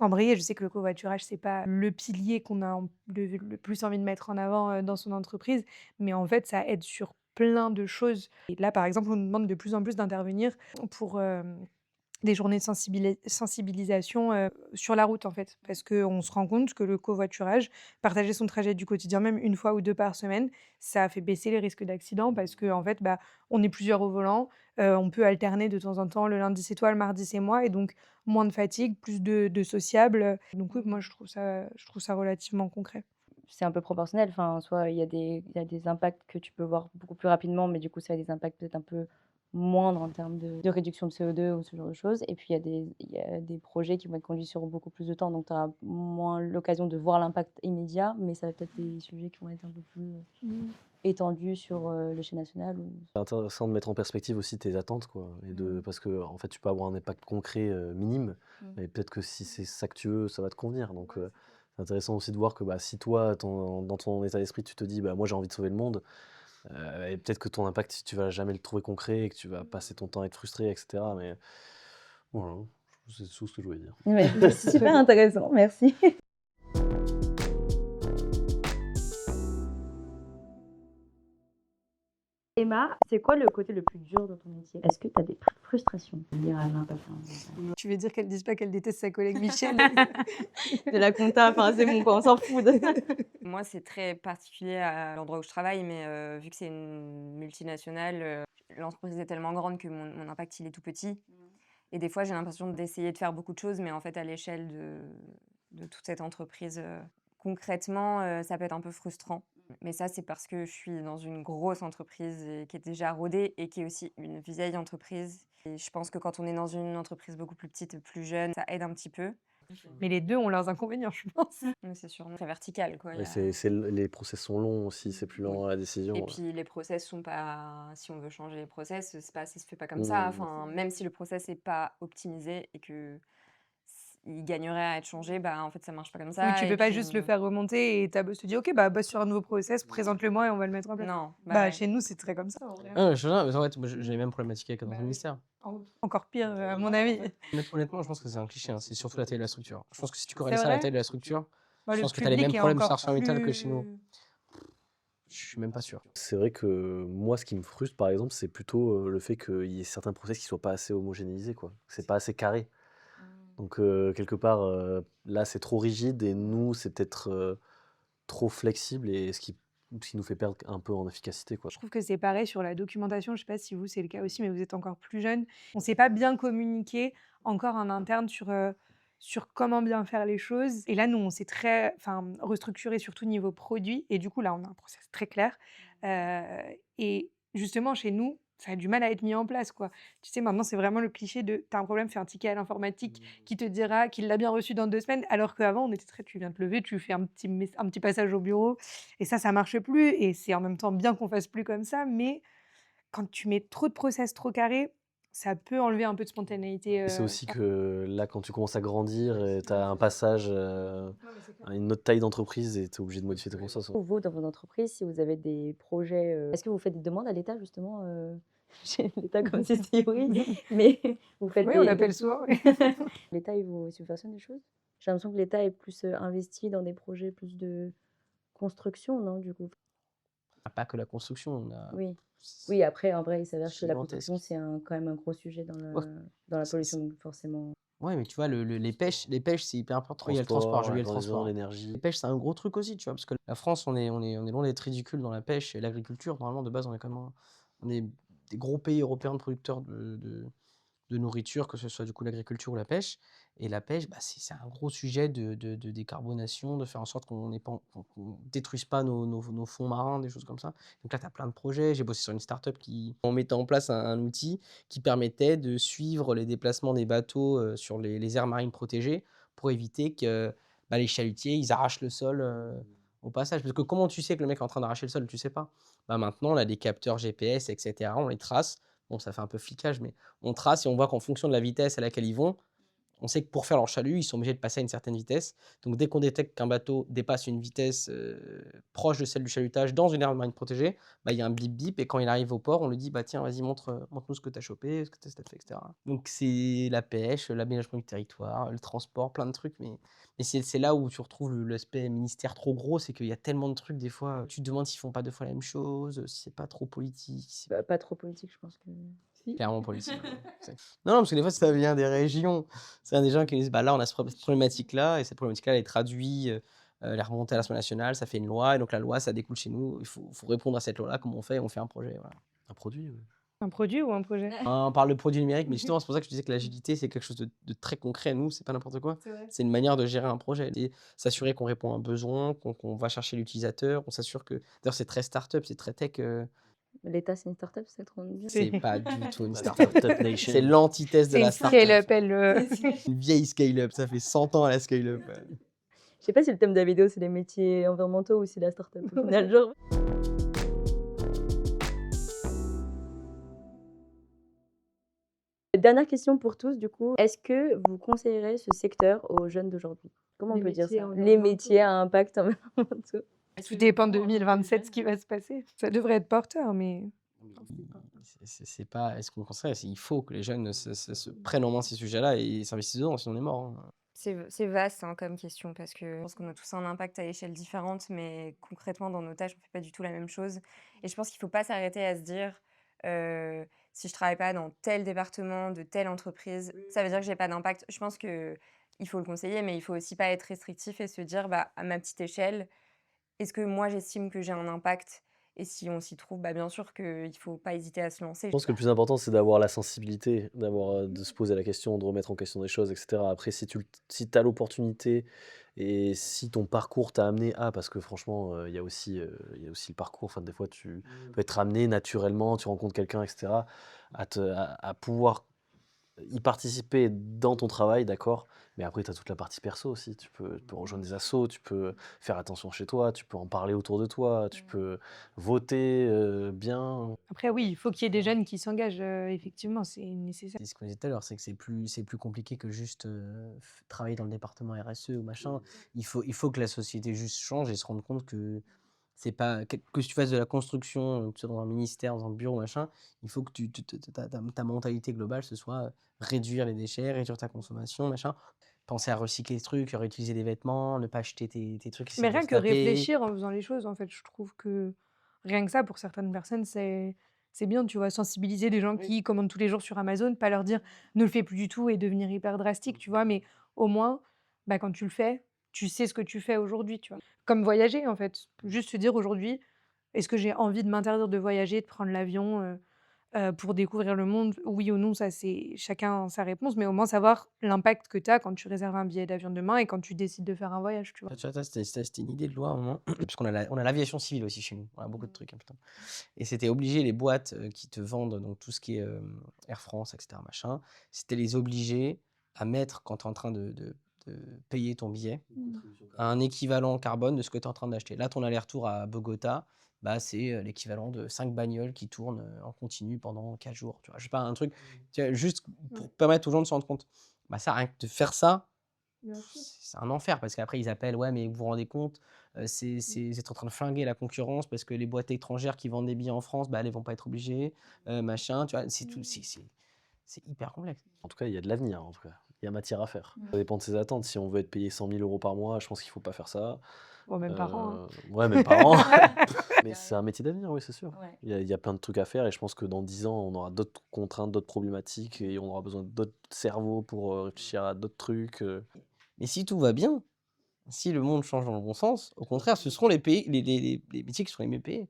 embrayez. Je sais que le covoiturage, c'est pas le pilier qu'on a le plus envie de mettre en avant dans son entreprise, mais en fait, ça aide sur plein de choses. Et là, par exemple, on nous demande de plus en plus d'intervenir pour des journées de sensibilisation sur la route, en fait. Parce qu'on se rend compte que le covoiturage, partager son trajet du quotidien, même une fois ou deux par semaine, ça fait baisser les risques d'accident parce qu'en fait, bah, on est plusieurs au volant, on peut alterner de temps en temps, le lundi c'est toi, le mardi c'est moi, et donc moins de fatigue, plus de sociable. Donc oui, moi je trouve ça relativement concret. C'est un peu proportionnel. Enfin, soit il y a des impacts que tu peux voir beaucoup plus rapidement, mais du coup, ça a des impacts peut-être un peu moindres en termes de réduction de CO2 ou ce genre de choses. Et puis, il y a des projets qui vont être conduits sur beaucoup plus de temps, donc tu auras moins l'occasion de voir l'impact immédiat, mais ça va peut-être des sujets qui vont être un peu plus étendus sur l'échelle nationale. C'est intéressant de mettre en perspective aussi tes attentes, quoi. Parce que en fait, tu peux avoir un impact concret minime, mais peut-être que si c'est ça que tu veux, ça va te convenir. Donc, c'est intéressant aussi de voir que bah, si toi, dans ton état d'esprit, tu te dis, bah, moi j'ai envie de sauver le monde, et peut-être que ton impact, si tu vas jamais le trouver concret et que tu vas passer ton temps à être frustré, etc. Mais voilà, c'est tout ce que je voulais dire. Ouais, c'est super intéressant, merci. Emma, c'est quoi le côté le plus dur dans ton métier? Est-ce que tu as des frustrations liées à l'impact environnemental? Tu veux dire qu'elle dise pas qu'elle déteste sa collègue Michel? De la compta, enfin c'est bon quoi, on s'en fout. Moi, c'est très particulier à l'endroit où je travaille, mais vu que c'est une multinationale, l'entreprise est tellement grande que mon impact, il est tout petit. Et des fois, j'ai l'impression d'essayer de faire beaucoup de choses, mais en fait, à l'échelle de toute cette entreprise, concrètement, ça peut être un peu frustrant. Mais ça, c'est parce que je suis dans une grosse entreprise et qui est déjà rodée et qui est aussi une vieille entreprise. Et je pense que quand on est dans une entreprise beaucoup plus petite, plus jeune, ça aide un petit peu. Mais les deux ont leurs inconvénients, je pense. Mais c'est sûrement très vertical, quoi. Les process sont longs aussi, c'est plus lent à la décision. Et puis les process sont pas. Si on veut changer les process, ça se fait pas comme ça. Enfin, même si le process n'est pas optimisé et que il gagnerait à être changé, bah en fait ça marche pas comme ça. Oui, tu et peux pas puis, juste le faire remonter et ta boss te dit ok, bah bosse sur un nouveau process, présente-le-moi et on va le mettre en place. Non. Bah chez nous c'est très comme ça en vrai. Ah, je sais pas, mais en fait, moi, j'ai les mêmes problématiques avec dans le ministère. Encore pire à mon avis. Honnêtement, je pense que c'est un cliché, hein, c'est surtout la taille de la structure. Je pense que si tu corrèles C'est ça à la vrai taille de la structure, Bah, je le pense que tu as les mêmes public est problèmes sur encore ArcelorMittal que chez plus- nous. Je suis même pas sûr. C'est vrai que moi, ce qui me frustre, par exemple, c'est plutôt le fait qu'il y ait certains process qui soient pas assez homogénéisés, quoi. Que c'est pas assez carré. Donc, quelque part, là, c'est trop rigide et nous, c'est peut-être trop flexible et ce qui nous fait perdre un peu en efficacité, quoi. Je trouve que c'est pareil sur la documentation. Je sais pas si vous, c'est le cas aussi, mais vous êtes encore plus jeune. On sait pas bien communiquer encore en interne sur comment bien faire les choses. Et là, nous, on s'est restructuré, surtout niveau produit. Et du coup, là, on a un process très clair. Et justement, chez nous, ça a du mal à être mis en place, quoi. Tu sais, maintenant, c'est vraiment le cliché de « t'as un problème, fais un ticket à l'informatique qui te dira qu'il l'a bien reçu dans 2 semaines », alors qu'avant, on était très « tu viens te lever, tu fais un petit passage au bureau ». Et ça marche plus. Et c'est en même temps bien qu'on fasse plus comme ça. Mais quand tu mets trop de process trop carrés, ça peut enlever un peu de spontanéité. Et c'est aussi que là, quand tu commences à grandir, tu as un passage à une autre taille d'entreprise et tu es obligé de modifier tes process. Pour vous, dans vos entreprises, si vous avez des projets, est-ce que vous faites des demandes à l'État justement chez l'État comme si c'était oui, mais vous faites Oui, on l'appelle souvent. Oui. L'État, il vous subventionne des choses? J'ai l'impression que l'État est plus investi dans des projets plus de construction, non, du coup? Ah, pas que la construction, on a... Oui. Oui, après, en vrai, il s'avère que la Gigantesque. construction, c'est quand même un gros sujet dans la pollution, donc forcément. Ouais, mais tu vois, les pêches, c'est hyper important. Il y a le transport, j'ai oublié le transport. l'énergie. Les pêches, c'est un gros truc aussi, tu vois, parce que la France, on est loin d'être ridicule dans la pêche et l'agriculture. Normalement, de base, on est quand même on est des gros pays européens de producteurs de nourriture, que ce soit du coup l'agriculture ou la pêche. Et la pêche, bah, c'est un gros sujet de décarbonation, de faire en sorte qu'on détruise pas nos fonds marins, des choses comme ça. Donc là, tu as plein de projets. J'ai bossé sur une start-up on mettait en place un outil qui permettait de suivre les déplacements des bateaux sur les aires marines protégées pour éviter que les chalutiers, ils arrachent le sol au passage. Parce que comment tu sais que le mec est en train d'arracher le sol? Tu sais pas. Maintenant, on a des capteurs GPS, etc. On les trace. Bon, ça fait un peu flicage, mais on trace et on voit qu'en fonction de la vitesse à laquelle ils vont, on sait que pour faire leur chalut, ils sont obligés de passer à une certaine vitesse. Donc, dès qu'on détecte qu'un bateau dépasse une vitesse proche de celle du chalutage dans une aire marine protégée, il y a un bip bip et quand il arrive au port, on lui dit tiens, vas-y, montre-nous ce que tu as chopé, ce que tu as fait, etc. Donc, c'est la pêche, l'aménagement du territoire, le transport, plein de trucs. Mais Et c'est là où tu retrouves l'aspect ministère trop gros, c'est qu'il y a tellement de trucs, des fois, tu te demandes s'ils font pas 2 fois la même chose, si c'est pas trop politique, si c'est Pas trop politique, je pense que si. clairement politique. Non, parce que des fois, ça vient des régions. Ça vient des gens qui disent, bah là, on a cette problématique-là, et cette problématique-là, elle est traduite, elle est remontée à l'Assemblée nationale, ça fait une loi, et donc la loi, ça découle chez nous. Il faut répondre à cette loi-là, comment on fait? On fait un projet, voilà. Un produit, ouais. Un produit ou un projet? On parle de produit numérique, mais justement, c'est pour ça que je disais que l'agilité, c'est quelque chose de très concret. Nous, c'est pas n'importe quoi. C'est une manière de gérer un projet. Et s'assurer qu'on répond à un besoin, qu'on va chercher l'utilisateur, on s'assure que. D'ailleurs, c'est très start-up, c'est très tech. L'État, c'est une start-up, c'est trop bien. C'est pas du tout une La start-up. Startup Nation. C'est l'antithèse de C'est la une start-up. scale-up, elle. Une vieille scale-up. Ça fait 100 ans à la scale-up. Je sais pas si le thème de la vidéo, c'est les métiers environnementaux ou c'est la start-up au final, genre. Dernière question pour tous, du coup. Est-ce que vous conseillerez ce secteur aux jeunes d'aujourd'hui? Comment on Les peut dire métiers ça? Les environnementaux. métiers à impact environnementaux. Tout dépend de 2027 ce qui va se passer. Ça devrait être porteur, mais C'est pas. Est-ce qu'on conseille? Il faut que les jeunes se prennent en main ces sujets-là et s'investissent dedans, sinon on est mort. Hein. C'est vaste hein, comme question parce que je pense qu'on a tous un impact à échelle différente, mais concrètement, dans nos tâches, on ne fait pas du tout la même chose. Et je pense qu'il ne faut pas s'arrêter à se dire si je ne travaille pas dans tel département, de telle entreprise, ça veut dire que je n'ai pas d'impact. Je pense qu'il faut le conseiller, mais il ne faut aussi pas être restrictif et se dire bah, à ma petite échelle, est-ce que moi j'estime que j'ai un impact? Et si on s'y trouve, bah, bien sûr qu'il ne faut pas hésiter à se lancer. Je pense que le plus important, c'est d'avoir la sensibilité, de se poser la question, de remettre en question des choses, etc. Après, si tu as l'opportunité et si ton parcours t'a amené à, parce que franchement, il y a aussi le parcours, enfin, des fois, tu peux être amené naturellement, tu rencontres quelqu'un, etc., à pouvoir y participer dans ton travail, d'accord, mais après, tu as toute la partie perso aussi. Tu peux rejoindre des assos, tu peux faire attention chez toi, tu peux en parler autour de toi, tu peux voter bien. après, oui, il faut qu'il y ait des jeunes qui s'engagent, effectivement, c'est nécessaire. C'est ce qu'on disait tout à l'heure, c'est que c'est plus compliqué que juste travailler dans le département RSE ou machin. Il faut que la société juste change et se rende compte que c'est pas que tu fasses de la construction, que tu sois dans un ministère, dans un bureau, machin, il faut que ta mentalité globale, ce soit réduire les déchets, réduire ta consommation, machin. Penser à recycler des trucs, réutiliser des vêtements, ne pas acheter tes trucs qui Mais vont rien se que taper. réfléchir en faisant les choses, en fait, je trouve que rien que ça, pour certaines personnes, c'est bien, tu vois, sensibiliser des gens qui commandent tous les jours sur Amazon, pas leur dire ne le fais plus du tout et devenir hyper drastique, tu vois, mais au moins, bah, quand tu le fais, tu sais ce que tu fais aujourd'hui, tu vois. Comme voyager, en fait. Juste se dire aujourd'hui, est-ce que j'ai envie de m'interdire de voyager, de prendre l'avion pour découvrir le monde? Oui ou non, ça, c'est chacun sa réponse, mais au moins savoir l'impact que tu as quand tu réserves un billet d'avion demain et quand tu décides de faire un voyage, tu vois. Tu vois, c'était une idée de loi à un moment, parce qu'on a l'aviation civile aussi chez nous, on a beaucoup de trucs, hein, putain. Et c'était obligé, les boîtes qui te vendent donc tout ce qui est Air France, etc., machin, c'était les obliger à mettre, quand tu es en train de payer ton billet, un équivalent carbone de ce que tu es en train d'acheter. Là, ton aller-retour à Bogota, bah, c'est l'équivalent de 5 bagnoles qui tournent en continu pendant 4 jours. Tu vois, je sais pas, un truc, tu vois, juste pour permettre aux gens de se rendre compte. Bah, ça, rien que de faire ça, c'est un enfer parce qu'après ils appellent, ouais, mais vous vous rendez compte, vous êtes en train de flinguer la concurrence parce que les boîtes étrangères qui vendent des billets en France, bah, elles vont pas être obligées, machin, tu vois, c'est hyper complexe. En tout cas, il y a de l'avenir, en tout cas. Il y a matière à faire. Ça dépend de ses attentes. Si on veut être payé 100 000 euros par mois, je pense qu'il faut pas faire ça. Bon, même par an, hein. Ouais, même par an. Mais c'est un métier d'avenir, oui, c'est sûr. Ouais. Il y a plein de trucs à faire et je pense que dans 10 ans, on aura d'autres contraintes, d'autres problématiques et on aura besoin d'autres cerveaux pour réfléchir à d'autres trucs. Mais si tout va bien, si le monde change dans le bon sens, au contraire, ce seront les métiers qui seront les mieux payés.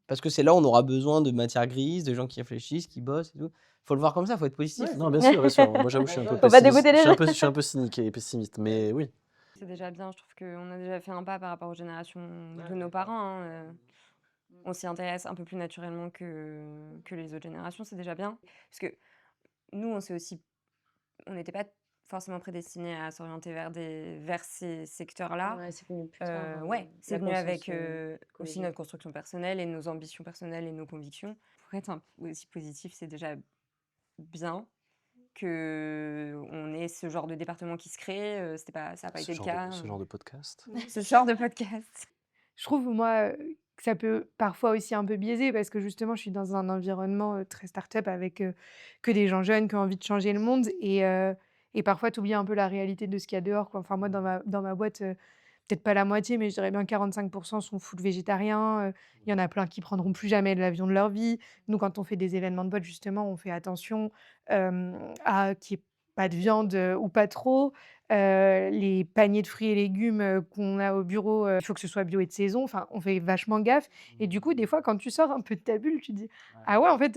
Parce que c'est là où on aura besoin de matière grise, de gens qui réfléchissent, qui bossent et tout. Faut le voir comme ça, faut être positif. Non, bien sûr, bien sûr. Moi, j'avoue, je suis un peu Faut pas dégoûter les pessimiste. Je suis un peu cynique et pessimiste, mais oui. C'est déjà bien, je trouve qu'on a déjà fait un pas par rapport aux générations de nos parents. Hein, on s'y intéresse un peu plus naturellement que les autres générations, c'est déjà bien. Parce que nous, on n'était pas forcément prédestinés à s'orienter vers ces secteurs-là. Ouais, c'est venu plus tard. C'est La venu avec conscience aussi collective. notre construction personnelle et nos ambitions personnelles et nos convictions. Pour être aussi positif, c'est déjà bien qu'on ait ce genre de département qui se crée. Ça n'a pas été le cas. Ce genre de podcast. Ce genre de podcast. Je trouve, moi, que ça peut parfois aussi un peu biaiser parce que justement, je suis dans un environnement très start-up avec que des gens jeunes qui ont envie de changer le monde. Et parfois, tu oublies un peu la réalité de ce qu'il y a dehors, quoi. Enfin, moi, dans ma boîte, peut-être pas la moitié, mais je dirais bien 45% sont full végétariens. Il y en a plein qui prendront plus jamais l'avion de leur vie. Nous, quand on fait des événements de boîte, justement, on fait attention à qu'il n'y ait pas de viande ou pas trop. Les paniers de fruits et légumes qu'on a au bureau, il faut que ce soit bio et de saison. Enfin, on fait vachement gaffe. Et du coup, des fois, quand tu sors un peu de ta bulle, tu te dis ah ouais, en fait,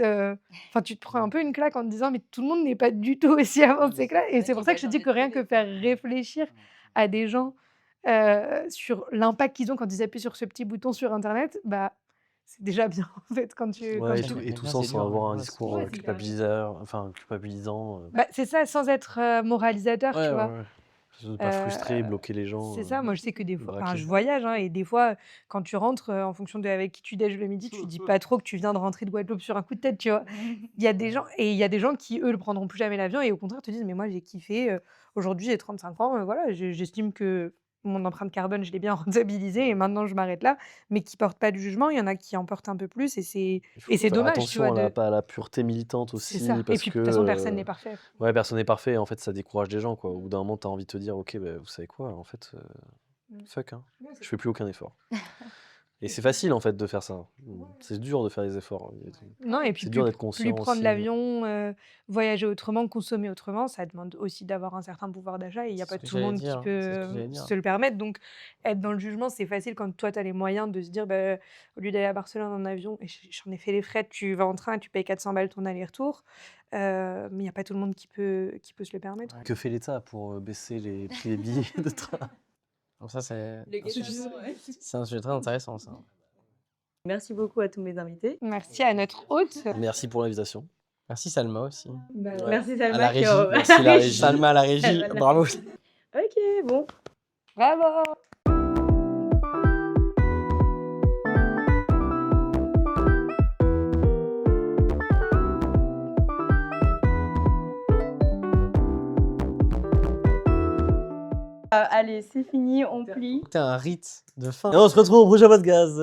tu te prends un peu une claque en te disant mais tout le monde n'est pas du tout aussi avancé que là. Et c'est pour ça que je te dis que rien que faire réfléchir à des gens sur l'impact qu'ils ont quand ils appuient sur ce petit bouton sur Internet, bah, c'est déjà bien en fait quand tu. Ouais, Quand et tu... tout ça sans avoir un discours Ouais, c'est culpabilisant. Bah, c'est ça, sans être moralisateur, Ouais, tu ouais, vois. ouais. De ne pas frustrer, bloquer les gens, C'est ça, moi je sais que des fois, enfin, braquer. je voyage hein, et des fois, quand tu rentres, en fonction de avec qui tu déjeunes le midi, tu dis pas trop que tu viens de rentrer de Guadeloupe sur un coup de tête, tu vois. Il y a des gens, et il y a des gens qui, eux, ne prendront plus jamais l'avion et au contraire te disent, mais moi j'ai kiffé, aujourd'hui j'ai 35 ans, voilà, j'estime que mon empreinte carbone, je l'ai bien rentabilisée et maintenant je m'arrête là, mais qui portent pas de jugement, il y en a qui en portent un peu plus et c'est Il faut c'est faire dommage, tu attention vois. à la pureté militante C'est aussi, ça. Et parce puis de que toute façon, personne n'est parfait. ouais, personne n'est parfait, et en fait, ça décourage des gens, quoi. Au bout d'un moment, tu as envie de te dire, ok, bah, vous savez quoi, en fait, fuck, hein. Je fais plus aucun effort. Et c'est facile, en fait, de faire ça. C'est dur de faire des efforts. Non, et puis C'est dur d'être conscient plus prendre aussi. l'avion, voyager autrement, consommer autrement, ça demande aussi d'avoir un certain pouvoir d'achat et il n'y a C'est pas ce que tout le j'allais monde dire, qui c'est ce que peut j'allais dire. se le permettre. Donc, être dans le jugement, c'est facile quand toi, tu as les moyens de se dire, bah, au lieu d'aller à Barcelone en avion, et j'en ai fait les frais, tu vas en train, tu payes 400 balles ton aller-retour. Mais il n'y a pas tout le monde qui peut se le permettre. Que fait l'État pour baisser les prix des billets de train? Donc ça, c'est Les un sujet- guet-apens, ouais. c'est un sujet très intéressant, ça. Merci beaucoup à tous mes invités. Merci à notre hôte. Merci pour l'invitation. Merci Salma aussi. Merci À Salma. la qui régie. a- Merci la régie. Salma à la régie. Voilà. Bravo. Ok, bon. Bravo. Allez, c'est fini, on plie. C'était un rite de fin. Et on se retrouve au prochain podcast.